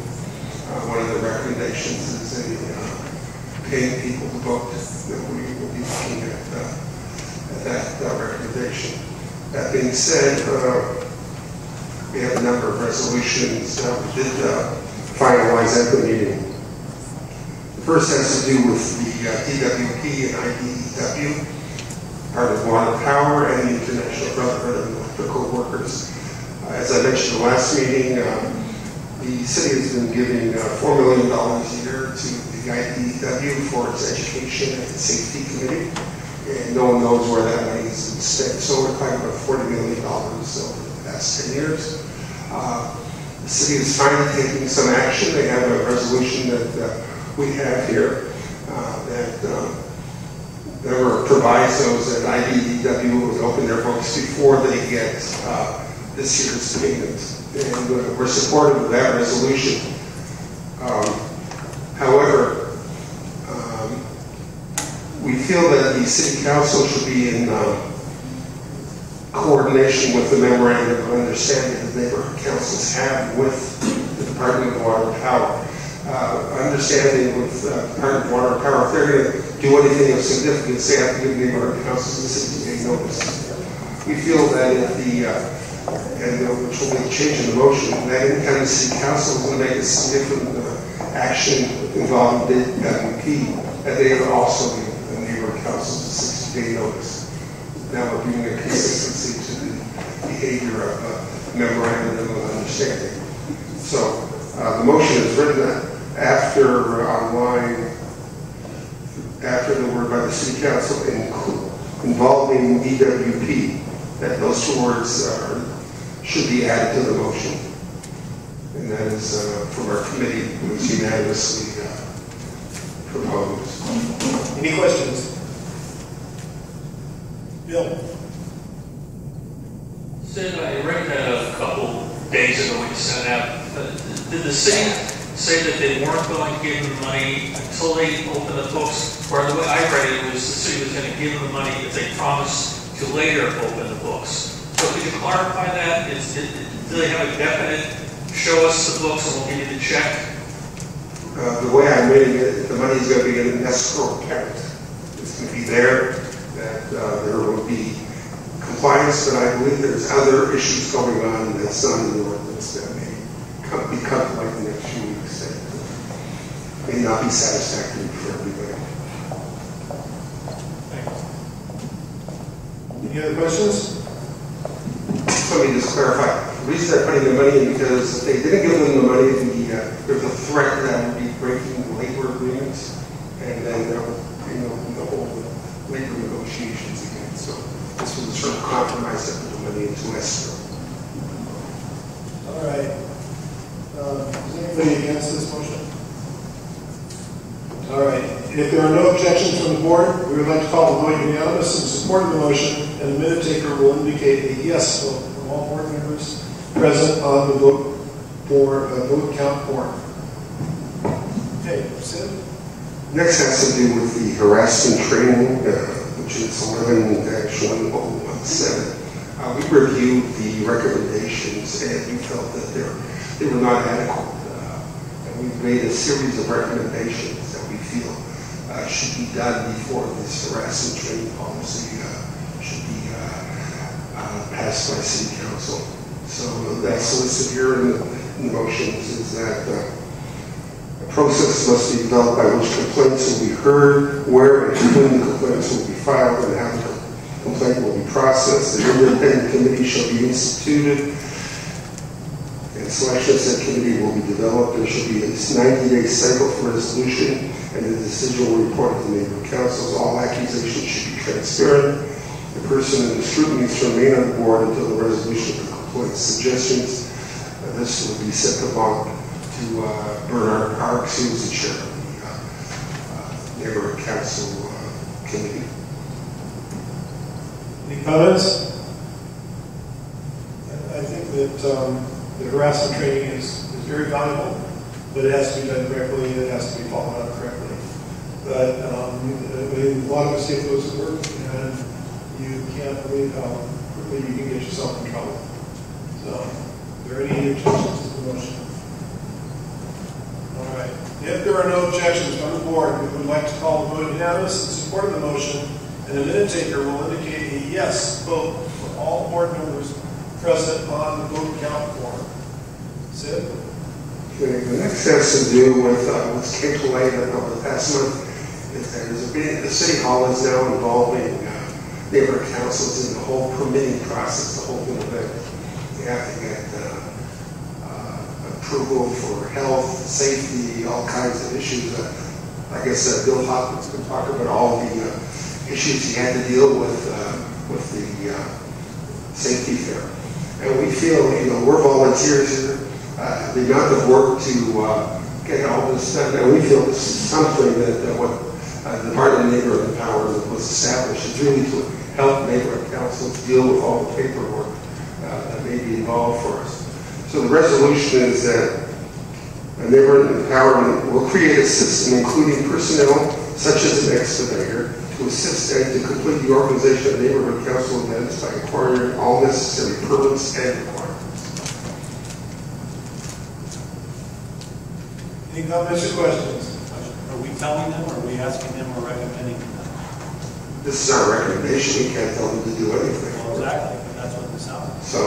One of the recommendations is paying people to vote. That we will be looking at that recommendation. That being said, we have a number of resolutions that we did finalize at the meeting. The first has to do with the DWP and IDEW, part of Water Power and the International Brotherhood of Electrical Workers. As I mentioned in the last meeting, the city has been giving $4 million a year to the IDEW for its education and safety committee, and no one knows where that money is spent. So we're talking about $40 million over the past 10 years. The city is finally taking some action. They have a resolution that we have here that there were provisos that IDEW would open their books before they get this year's payment. And we're supportive of that resolution. However, we feel that the city council should be in coordination with the memorandum of understanding that neighborhood councils have with the Department of Water and Power. Understanding with the Department of Water and Power, if they're going to do anything of significance, they have to give neighborhood councils a 60-day notice. We feel that if which will be a change in the motion, that anytime the city council is going to make a significant action involving the DWP, that they would also give the neighborhood councils a 60-day notice. Now we're bringing a consistency to the behavior of memorandum of understanding. So the motion is written after the word by the city council involving DWP, that those two words should be added to the motion. And that is from our committee, who was unanimously proposed. Any questions? Bill? Sid, I read that a couple days ago when you sent it out. Did the city say that they weren't going to give them money until they open the books? Or the way I read it was the city was going to give them the money if they promised to later open the books. So could you clarify that? Do they have a definite, show us the books and we'll give you the check? The way I'm reading it, the money is going to be in an escrow account. It's going to be there, that there will be compliance, but I believe there's other issues going on that's not in the ordinance that may become like the next few weeks that may not be satisfactory for everybody. Any other questions? Let me just clarify. The reason they're putting the money in because if they didn't give them the money, there's a threat that would be breaking the labor agreements, and then the whole labor negotiations again. So this was a sort of compromise that put the money into escrow. All right. Is anybody against this motion? All right. If there are no objections from the board, we would like to call the vote unanimous in support of the motion, and the minute taker will indicate a yes vote from all board members present on the vote count form. Okay, Sid? Next has to do with the harassment training, which is 11-1017. We reviewed the recommendations, and we felt that they were not adequate. And we've made a series of recommendations that we feel should be done before this harassment training policy should be passed by City Council. So that's listed here in the motions is that a process must be developed by which complaints will be heard, where and to whom the complaints will be filed, and how the complaint will be processed. An independent committee shall be instituted, and selection of said committee will be developed. There should be a 90-day cycle for resolution, and the decision will report to the neighborhood councils. All accusations should be transparent. The person in the scrutiny is to remain on the board until the resolution of the complaint. Suggestions. This will be sent along to Bernard Parks, who is the chair of the neighborhood council committee. Any comments? I think that the harassment training is very valuable, but it has to be done correctly and it has to be followed up correctly. But a lot of us take those to work, and you can't believe how quickly you can get yourself in trouble. So, are there any objections to the motion? All right. If there are no objections from the board, we would like to call the vote unanimous in support of the motion, and the minute taker will indicate a yes vote for all board members present on the vote count form. Sid? Okay, the next has to do with what's came to light over the past month. The City Hall is now involving neighborhood councils in the whole permitting process, the whole thing of it. They have to get approval for health, safety, all kinds of issues. Like I said, Bill Hopkins could talk about all the issues he had to deal with the safety fair. And we feel, we're volunteers here. The amount of work to get all this done, and we feel this is something that what the Department of Neighborhood Empowerment was established is really to help neighborhood councils deal with all the paperwork that may be involved for us. So the resolution is that neighborhood empowerment will create a system including personnel such as an expediter to assist and to complete the organization of neighborhood council events by acquiring all necessary permits and requirements. Any comments or questions? Are we telling them, or are we asking them, or recommending them? This is our recommendation. We can't tell them to do anything. Well, exactly. That's what this sounds like. So,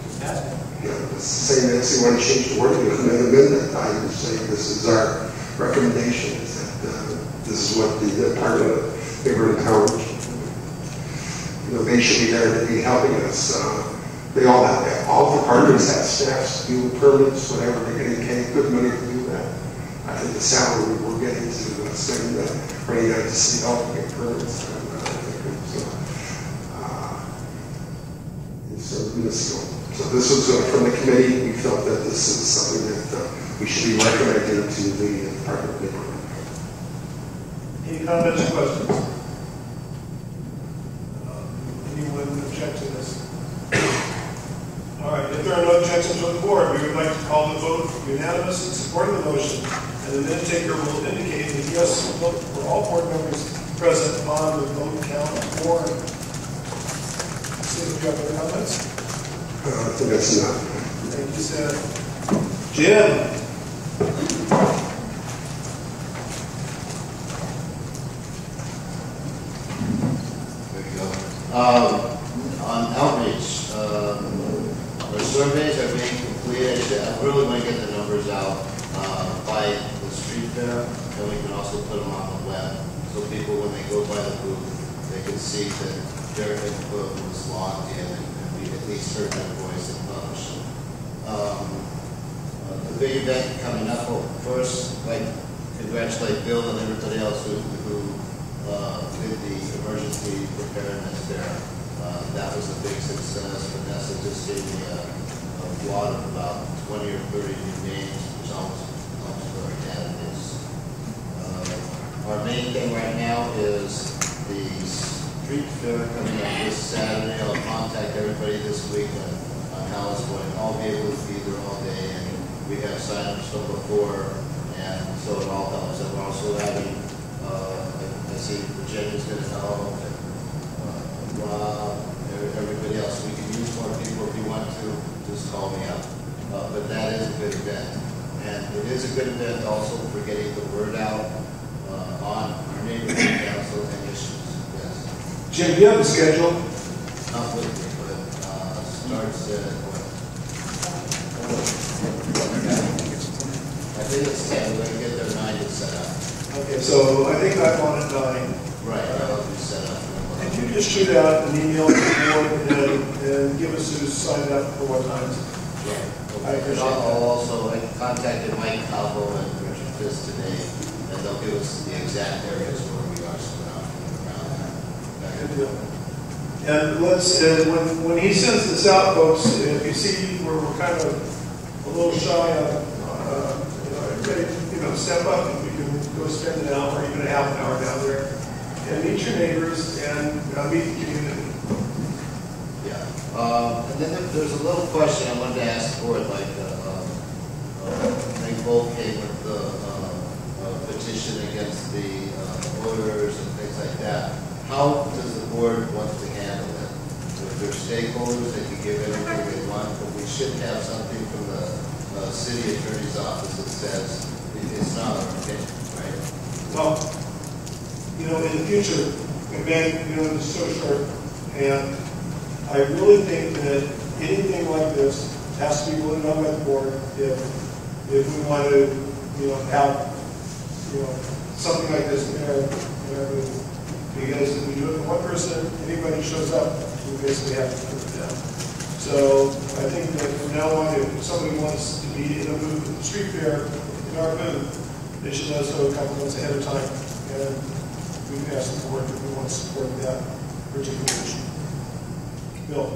Just asking. it's the same as you want to change the word to an amendment. I would say this is our recommendation. Is that this is what the Department of Neighborhood Empowerment. They should be there to be helping us. They all have that. All departments have staffs to do permits, whatever. They're getting paid good money to do that. I think the salary we're getting to spend right now to see all the permits. I think minuscule. So this was from the committee. We felt that this is something that we should be recommending to the Department of Labor. Any comments or questions? Anyone object to this? All right, if there are no objections on the board, we would like to call the vote unanimous in support of the motion, and the minute taker will indicate a yes vote for all board members present on the vote count for. Steve, do you have any comments? I think that's enough. Thank you, Seth. Jim? There you go. On outreach, our surveys are being completed. I really want to get the numbers out by the street fair, and we can also put them on the web, so people, when they go by the booth, they can see that their input was logged in, and we at least heard their voice and published. The big event coming up, well, first, like, congratulate Bill and everybody else who did the emergency preparedness there. That was a big success. Vanessa just gave me a wad of about 20 or 30 new names, which almost for our candidates. Our main thing right now is the street fair coming up this Saturday. I'll contact everybody this week on how it's going. I'll be able to be there all day, and we have sign-ups from before, and so it all helps. And we're also having, I see Virginia's going to help, and Rob, everybody else. We can use more people if you want to. Just call me up. But that is a good event. And it is a good event also for getting the word out on our neighborhood council and issues. Yes. Jim, do you have a schedule? Not with me, but starts at what? I think it's 10. We're going to get there 9 to set up. Okay, so I think I'm on at 9. Right, I'll be set up. Could you just shoot out an email to the board and give us who's signed up for what times? Yeah. I appreciate that. I'll also, I contacted Mike Calvo and Richard Fisk today, and they'll give us the exact areas where we are around there. Good deal. And let's, when he sends this out, folks, if you see where we're kind of a little shy on, everybody, step up and we can go spend an hour, even a half an hour down there, and meet your neighbors and meet the community. Yeah. And then there's a little question I wanted to ask the board, like, they both came with the petition against the voters and things like that. How does the board want to handle it? If they're stakeholders, they can give everything they want, but we should have something from the city attorney's office that says it's not our opinion, right? Well, in the future, again, it's so short, and I really think that anything like this has to be voted on by the board if we want to, have, something like this in our booth. Because if we do it for one person, anybody shows up, we basically have to put it down. So I think that from now on, if somebody wants to be in a booth at the street fair, in our booth, they should let us know a couple months ahead of time. And we can ask the board if we want to support that particular issue. Bill.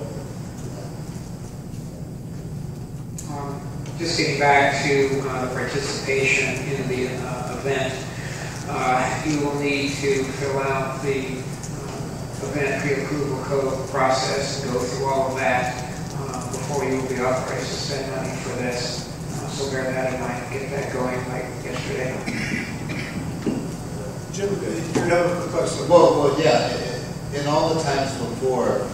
Just getting back to the participation in the event, you will need to fill out the event pre-approval code process and go through all of that before you will be authorized to spend money for this. So bear that in mind, get that going like yesterday. Jim, you have a question? Well, yeah. In all the times before,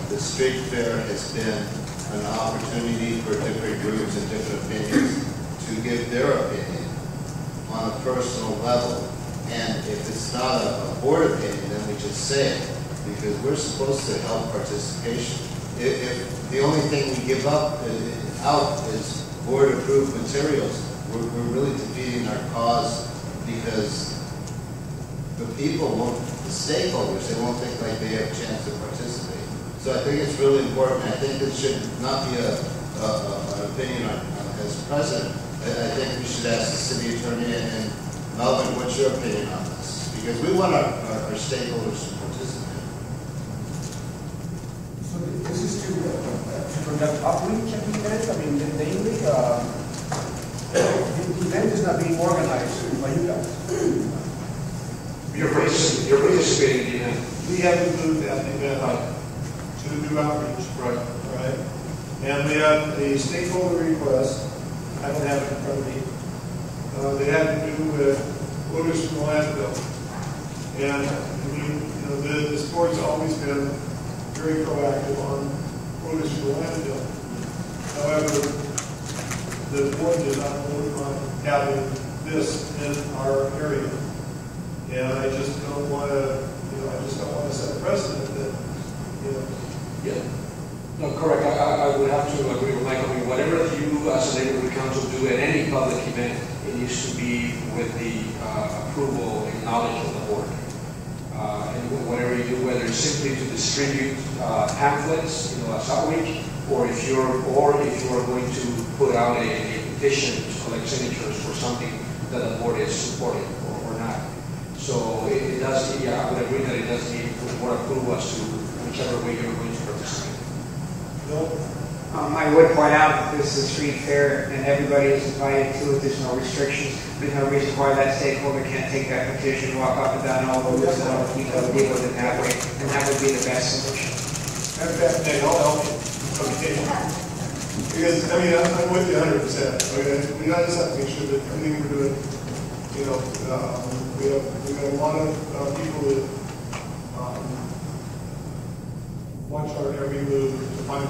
the street fair has been an opportunity for different groups and different opinions to give their opinion on a personal level. And if it's not a board opinion, then we just say it, because we're supposed to help participation. If the only thing we give out is board-approved materials, we're really defeating our cause, because the people won't, the stakeholders, they won't think like they have a chance to participate. So I think it's really important. I think it should not be an opinion as president. I think we should ask the city attorney and Melvin, what's your opinion on this? Because we want our stakeholders to participate. So this is to to conduct outreach at the event? I mean, daily, the event is not being organized by you guys. You're participating in the event. We have a booth at the event to do outreach. Right. And we have a stakeholder request. I don't have it in front of me. They had to do with odors from the landfill. And this board's always been very proactive on odors from the landfill. However, the board did not vote on having this in our area. And I just don't want to, set a precedent that, Yeah. No, correct. I would have to agree with Michael. I mean, whatever you as a neighborhood council do at any public event, it needs to be with the approval and knowledge of the board. And whatever you do, whether it's simply to distribute pamphlets, as outreach, or if you are going to put out a petition to collect signatures for something that the board is supporting or not. So it does. Yeah, I would agree that it does need board approval as to whichever way you're going to participate. I would point out that this is a street fair and everybody is invited to it. There's no restrictions. There's no reason why that stakeholder can't take that petition, walk up and down all the roads and deal with it that way. And that would be the best solution. Matter of fact, Nate, I'll help you. Okay. Because, I'm with you 100%. We just have to make sure that everything we're doing, we have a lot of people that watch our every move to find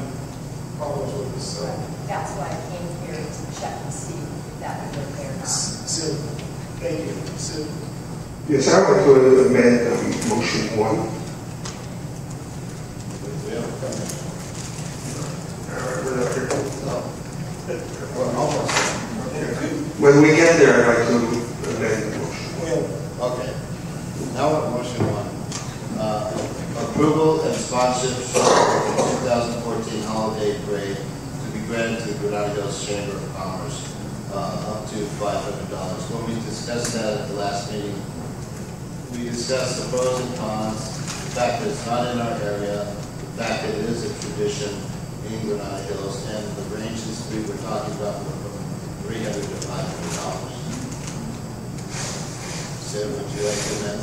problems with this. That's why I came here to check and see if that would work there or not. Sid, thank you. Sid. Yes, I want to amend motion 1. When we get there, I'd like to amend the motion. Okay. Now what motion 1? Approval and sponsorship for the 2014 holiday parade to be granted to the Granada Hills Chamber of Commerce up to $500. When we discussed that at the last meeting, we discussed the pros and cons, the fact that it's not in our area, the fact that it is a tradition in Granada Hills, and the ranges we were talking about were from $300 to $500. Sid, would you like to amend?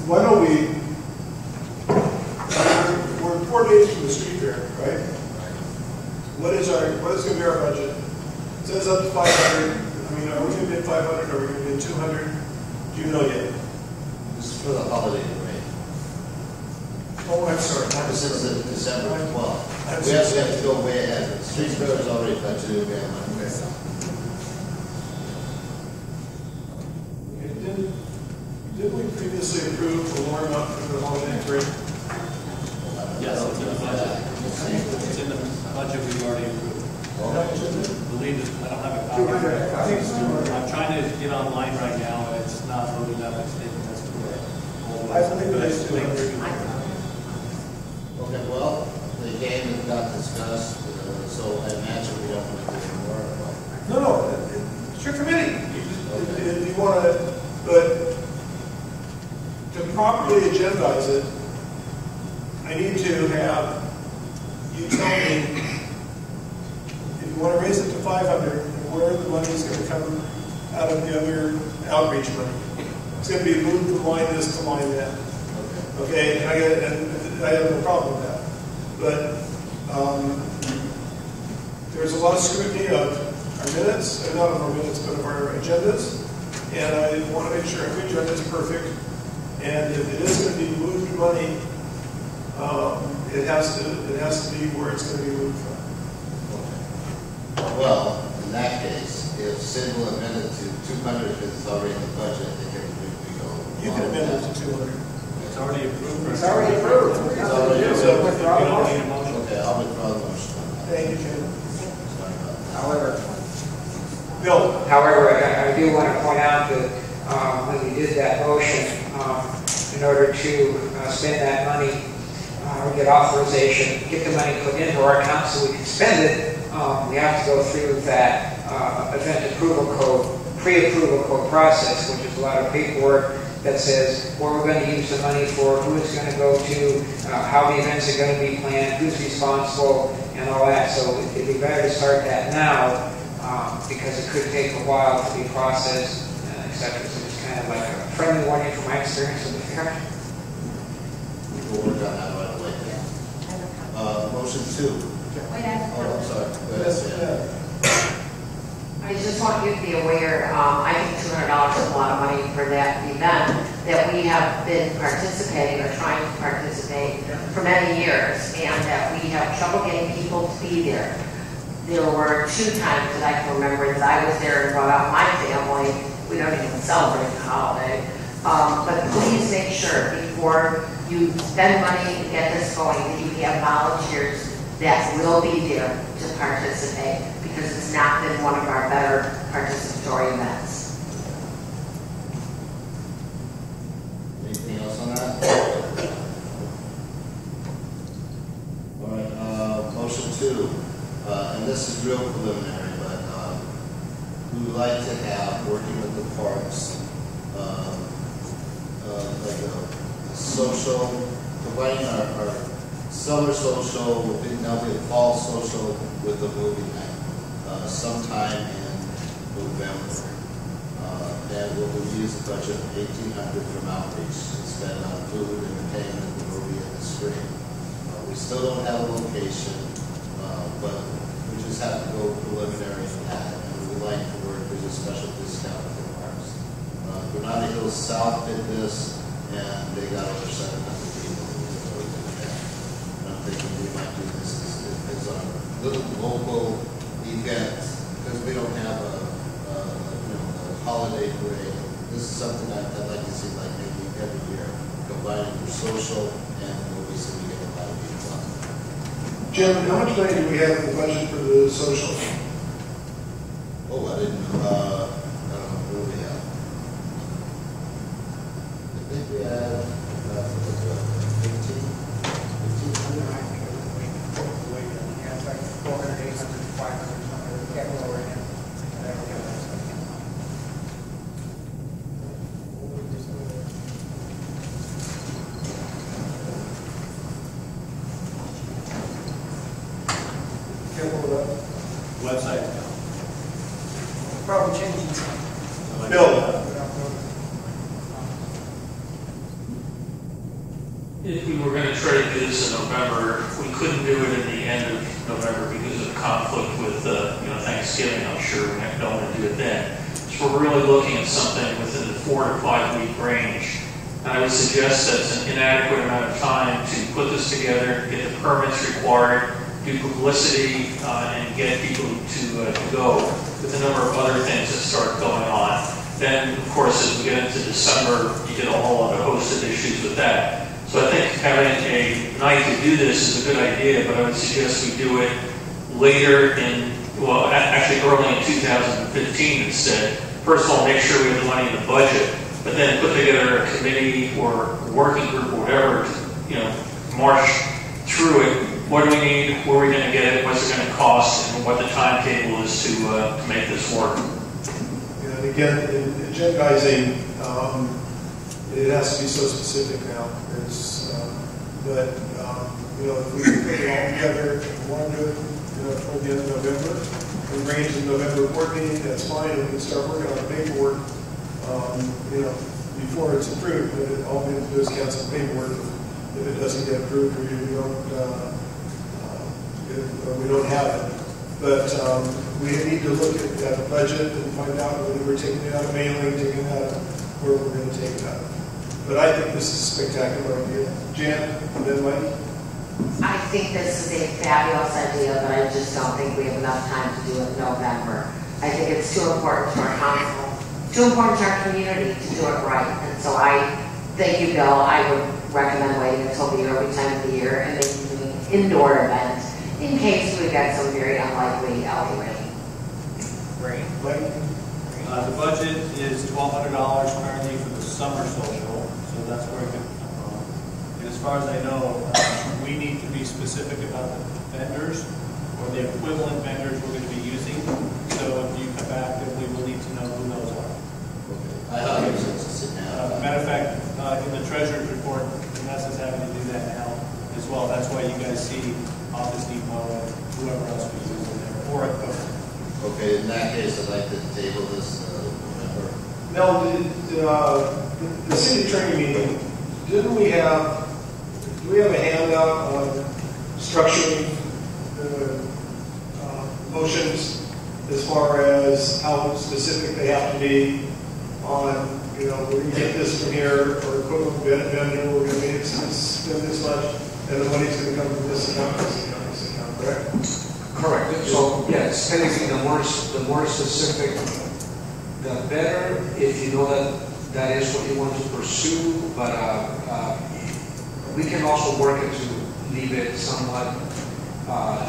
Why don't we, we're 4 days from the street fair, right? What is going to be our budget? It says up to 500. Are we going to bid 500 or are we going to bid 200? Do you know yet? This is for the holiday parade. Oh, I'm sorry. Since December 12th. We have to go way ahead. The street fair is already budgeted. We have money. Did we previously approve the lower amount for the holiday parade? Yes, it's in the budget. It's in the budget we've already approved. I believe it. I don't have a copy. I'm trying to get online right now, and it's not loading up. It's taking us to I believe it is too. Okay, well, the game has got discussed, so I imagine we don't want to do any more. No, it's your committee. If you want to, but to properly agendize it, I need to have you tell me if you want to raise it to 500, where the money is going to come out of the other outreach money. It's going to be moved from line this to line that. Okay, and I have no problem with that. But there's a lot of scrutiny of our minutes, not of our minutes, but of our agendas. And I want to make sure every agenda is perfect. And if it is going to be moved money, it has to be where it's going to be moved from. Well, in that case, if Sid will amend it to 200 because it's already in the budget, I think everybody would go. You can amend it to 200. It's already approved. It's already approved. It's already approved. So withdraw the motion. Okay, I'll withdraw the motion. Thank you, Jim. However, Bill. However, I do want to point out that when we did that motion, in order to spend that money or get authorization, get the money put into our account so we can spend it, we have to go through that event approval code, pre-approval code process, which is a lot of paperwork that says where we're going to use the money for, who it's going to go to, how the events are going to be planned, who's responsible, and all that. So it'd be better to start that now because it could take a while to be processed, etc. So it's kind of like a friendly warning from my experience with the fair. We'll work on that right away. Motion 2. Wait, I have I'm sorry. Go ahead. I just want you to be aware, I think $200 is a lot of money for that event that we have been participating or trying to participate for many years, and that we have trouble getting people to be there. There were 2 times that I can remember that I was there and brought out my family. We don't even celebrate the holiday. But please make sure before you spend money to get this going that you have volunteers that will be there to participate, because it's not been one of our better participatory events. Anything else on that? All right, motion 2, and this is real preliminary, but we would like to have, working with the parks, like a social, combining our summer social, now we have fall social with the movie night, sometime in November. And we'll use a budget of $1,800 from outreach to spend on food, entertainment, the movie, and the screen. We still don't have a location, but we just have to go preliminary in that, and we would like to work, there's a special discount with the parks. Granada Hills South did this, and they got over 700 people. And I'm thinking we might do this as a little local event, because we don't have a holiday parade. This is something I'd like to see, like maybe every year, combining for social and movies, so we get a lot of people out. Jim, how much money do we have in the budget for the social? Oh, I didn't know. I don't know what we have. I think we have 1,500. Yeah, it's like 400, 800, 500, something. Get lower in. Website. Probably changing. Bill. If we were going to try to do this in November, we couldn't do it in the end of November because of conflict with Thanksgiving. I'm sure we don't want to do it then. So we're really looking at something within the 4 to 5 week range. And I would suggest that's an inadequate amount of time to put this together, get the permits required, do publicity, and get people to go, with a number of other things that start going on. Then, of course, as we get into December, you get a whole other host of issues with that. So I think having a night to do this is a good idea, but I would suggest we do it later actually early in 2015 instead. First of all, make sure we have the money in the budget, but then put together a committee or working group or whatever to, march through it. What do we need? Where are we going to get it? What's it going to cost? And what the timetable is to make this work. And again, in agendizing, it has to be so specific now. If we can put it all together and want to do it, toward the end of November, and bring it to the November board meeting, that's fine, and we can start working on the paperwork, before it's approved. But all we have to do is cancel the paperwork if it doesn't get approved or we don't have it. But we need to look at the budget and find out whether we're taking it out of mailing, taking it out of where we're going to take it out of. But I think this is a spectacular idea. Jan, and then Mike? I think this is a fabulous idea, but I just don't think we have enough time to do it in November. I think it's too important to our council, too important to our community to do it right. And so I thank you, Bill. I would recommend waiting until the early time of the year and making an indoor event in case we've got some very unlikely alley rain. Great. The budget is $1,200 currently for the summer social, so that's where it can come from. And as far as I know, we need to be specific about the vendors or the equivalent vendors we're going to be using. So if you come back, then we will need to know who those are. Okay. I thought it was Matter of fact, treasurer's report, Vanessa's having to do that now as well. That's why you guys see Office Depot and whoever else we use in there, or a cook. Okay, in that case, I'd like to table this, member. Mel, the city attorney meeting, do we have a handout on structuring the motions as far as how specific they have to be on, we're going to get this from here, or equivalent vendor, we're going to spend this much, and the money's going to come from this account, correct? Correct. So, yes, anything, the more specific, the better, if you know that is what you want to pursue, but we can also work it to leave it somewhat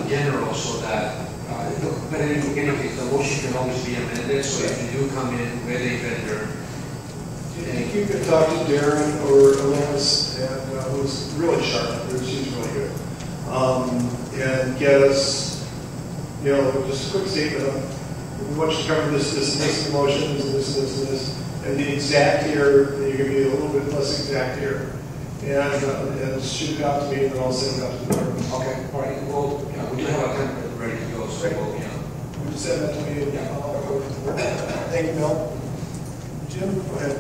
general so that, but in any case, the motion can always be amended, so if you do come in with a vendor. Do you think you could talk to Darren or Alanis, and who's really sharp, she's really good, and get us, just a quick statement of, we want you to cover this, emotions, and this, and the exact here, you can be a little bit less exact here, and shoot it out to me, and then I'll send it out to the board. Okay, all right. Well, we do have a template ready to go, so we'll, Would you send that to me? Yeah. Thank you, Mel. Jim, go ahead.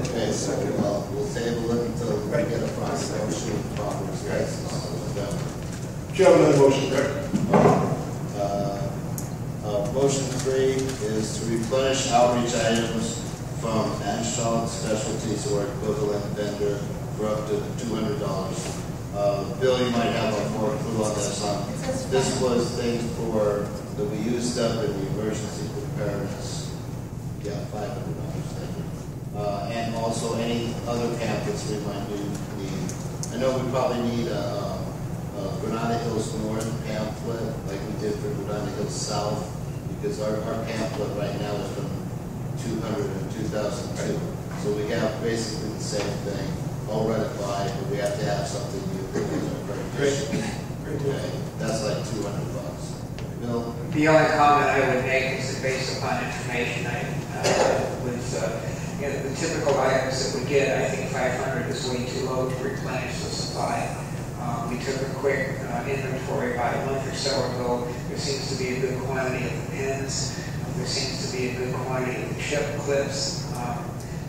Okay, so we'll table it until we get a proper motion, proper discussion. Do you have another motion, correct? Motion 3 is to replenish outreach items from Anstalt Specialties or equivalent vendor for up to $200. Bill, you might have a more clue on this. This was things that we used up in the emergency preparedness. Yeah, $500. Thank you. And also any other pamphlets we might need. I know we probably need a Granada Hills North pamphlet, like we did for Granada Hills South, because our pamphlet right now is from 200 and 2002. So we have basically the same thing. I'll run it by, but we have to have something new because our presentation. Okay, that's like $200. Bill? The only comment I would make is that based upon information the typical items that we get, I think 500 is way too low to replenish the supply. We took a quick inventory about a month or so ago. There seems to be a good quantity of the pins. There seems to be a good quantity of the chip clips.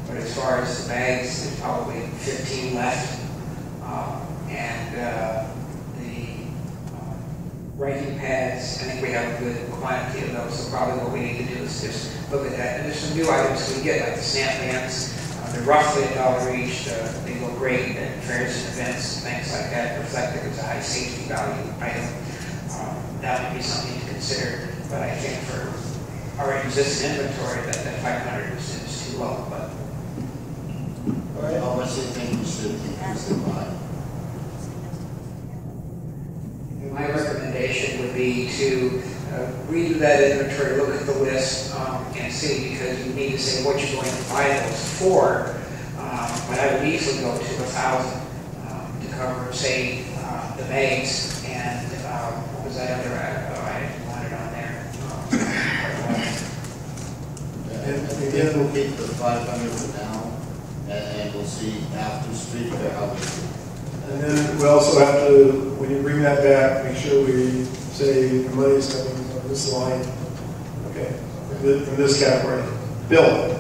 But as far as the bags, there's probably 15 left. And the writing pads, I think we have a good quantity of those. So probably what we need to do is just look at that. And there's some new items we get, like the stamp bands. They're roughly $1 each. They look great at fairs and events and things like that. Reflective is a high safety value item. That would be something to consider. But I think for our existing inventory, that 500 is too low. But all right, how much do you think we should increase it by? my recommendation would be to redo that inventory, look at the list, and see, because you need to say what you're going to buy those for. But I would easily go to 1,000 to cover, say, the bags, and what was that other item you wanted on there? And again, we'll keep the 500 for now, and we'll see after street fair how we do. And then we also have to, when you bring that back, make sure we say the money's coming from this line. Okay. From this category. Bill.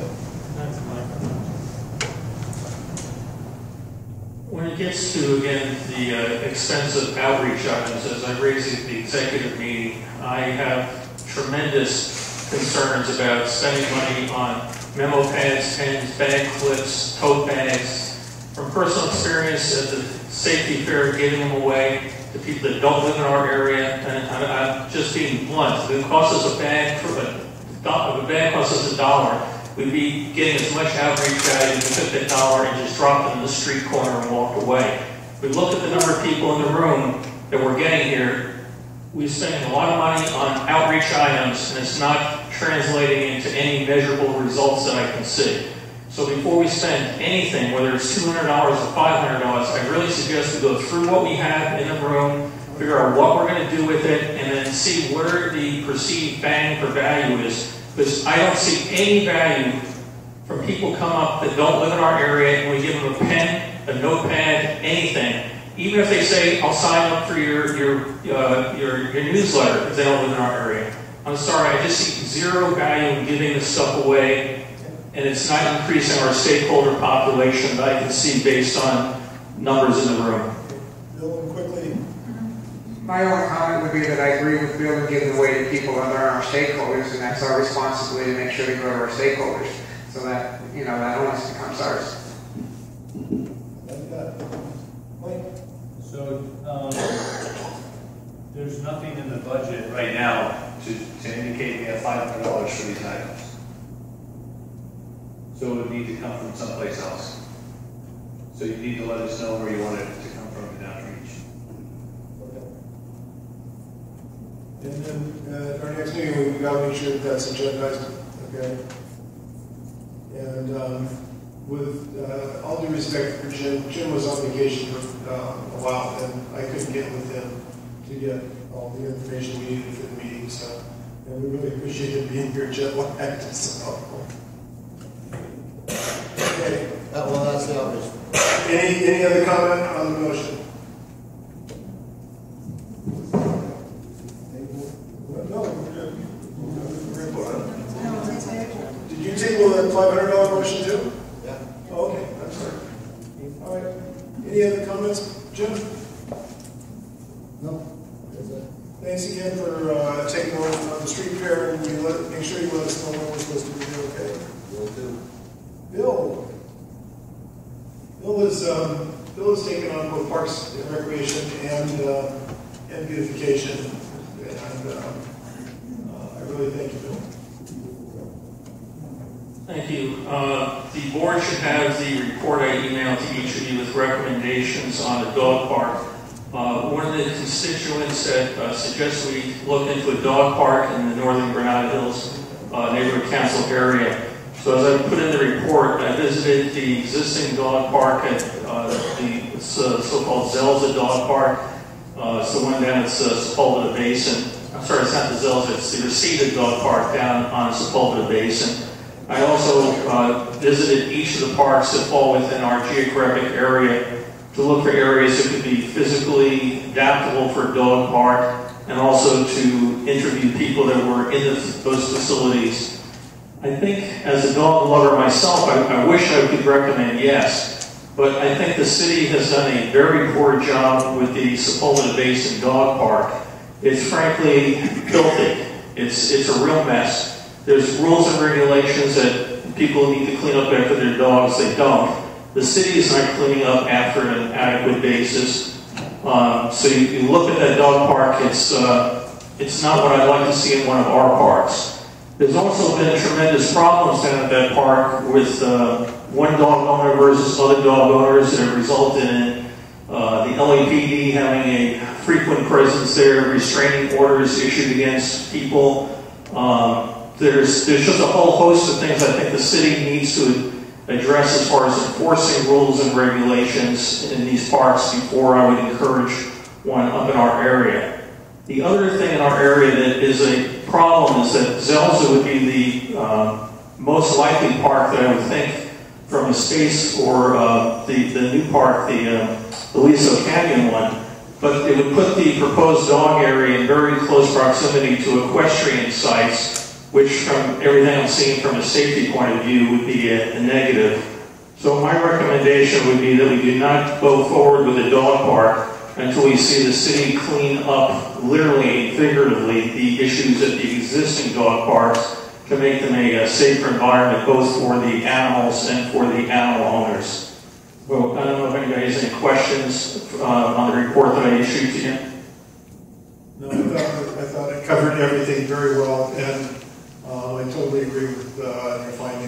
When it gets to, again, the expensive outreach items, as I raised at the executive meeting, I have tremendous concerns about spending money on memo pads, pens, bag clips, tote bags. From personal experience at the safety fair, giving them away to people that don't live in our area, and I'm just being blunt. If it costs us a bag costs us $1, we'd be getting as much outreach value as we took that $1 and just dropped it in the street corner and walked away. We look at the number of people in the room that we're getting here. We're spending a lot of money on outreach items, and it's not translating into any measurable results that I can see. So before we spend anything, whether it's $200 or $500, I really suggest we go through what we have in the room, figure out what we're going to do with it, and then see where the perceived bang for value is. Because I don't see any value from people come up that don't live in our area, and we give them a pen, a notepad, anything. Even if they say, I'll sign up for your newsletter if they don't live in our area. I'm sorry, I just see zero value in giving this stuff away, and it's not increasing our stakeholder population that I can see based on numbers in the room. Bill, quickly. My only comment would be that I agree with Bill in giving away to people that are our stakeholders, and that's our responsibility to make sure they go to our stakeholders, so that, you know, that onus becomes ours. So, there's nothing in the budget right now to indicate we have $500 for these items. So it would need to come from someplace else. So you need to let us know where you want it to come from in outreach. And then our next meeting, we've got to make sure that that's agendized, okay? And with all due respect for Jim was on vacation for a while, and I couldn't get with him to get all the information we needed for the meeting, so, and we really appreciate him being here jet lagged, so. Okay. Well, that's the obvious. Any other comment on the motion? No, we're good. Did you table that $500 motion too? Yeah. Oh, okay, I'm sorry. All right. Any other comments, Jim? No. That's it. Thanks again for taking on the street fair, and make sure you let us know when we're supposed to be there, okay? Will do. Bill has taken on both parks and recreation and beautification, and I really thank you, Bill. Thank you. The board should have the report I emailed to each of you with recommendations on a dog park. One of the constituents that suggested we look into a dog park in the northern Granada Hills neighborhood council area. So as I put in the report, I visited the existing dog park at the so-called Zelza Dog Park. It's the one down at Sepulveda Basin. I'm sorry, it's not the Zelza, it's the Reseda Dog Park down on Sepulveda Basin. I also visited each of the parks that fall within our geographic area to look for areas that could be physically adaptable for a dog park, and also to interview people that were in those facilities. I think, as a dog lover myself, I wish I could recommend yes, but I think the city has done a very poor job with the Sepulveda Basin Dog Park. It's frankly filthy. It's a real mess. There's rules and regulations that people need to clean up after their dogs. They don't. The city is not cleaning up after an adequate basis. So you look at that dog park, it's not what I'd like to see in one of our parks. There's also been tremendous problems down at that park with one dog owner versus other dog owners that have resulted in the LAPD having a frequent presence there, restraining orders issued against people. There's just a whole host of things I think the city needs to address as far as enforcing rules and regulations in these parks before I would encourage one up in our area. The other thing in our area that is a problem is that Zelza would be the most likely park that I would think from a space for the new park, the Aliso Canyon one, but it would put the proposed dog area in very close proximity to equestrian sites, which from everything I'm seeing from a safety point of view would be a negative. So my recommendation would be that we do not go forward with a dog park until we see the city clean up, literally and figuratively, the issues at the existing dog parks to make them a safer environment both for the animals and for the animal owners. Well, I don't know if anybody has any questions on the report that I issued to you. No, I thought it covered everything very well, and I totally agree with your findings.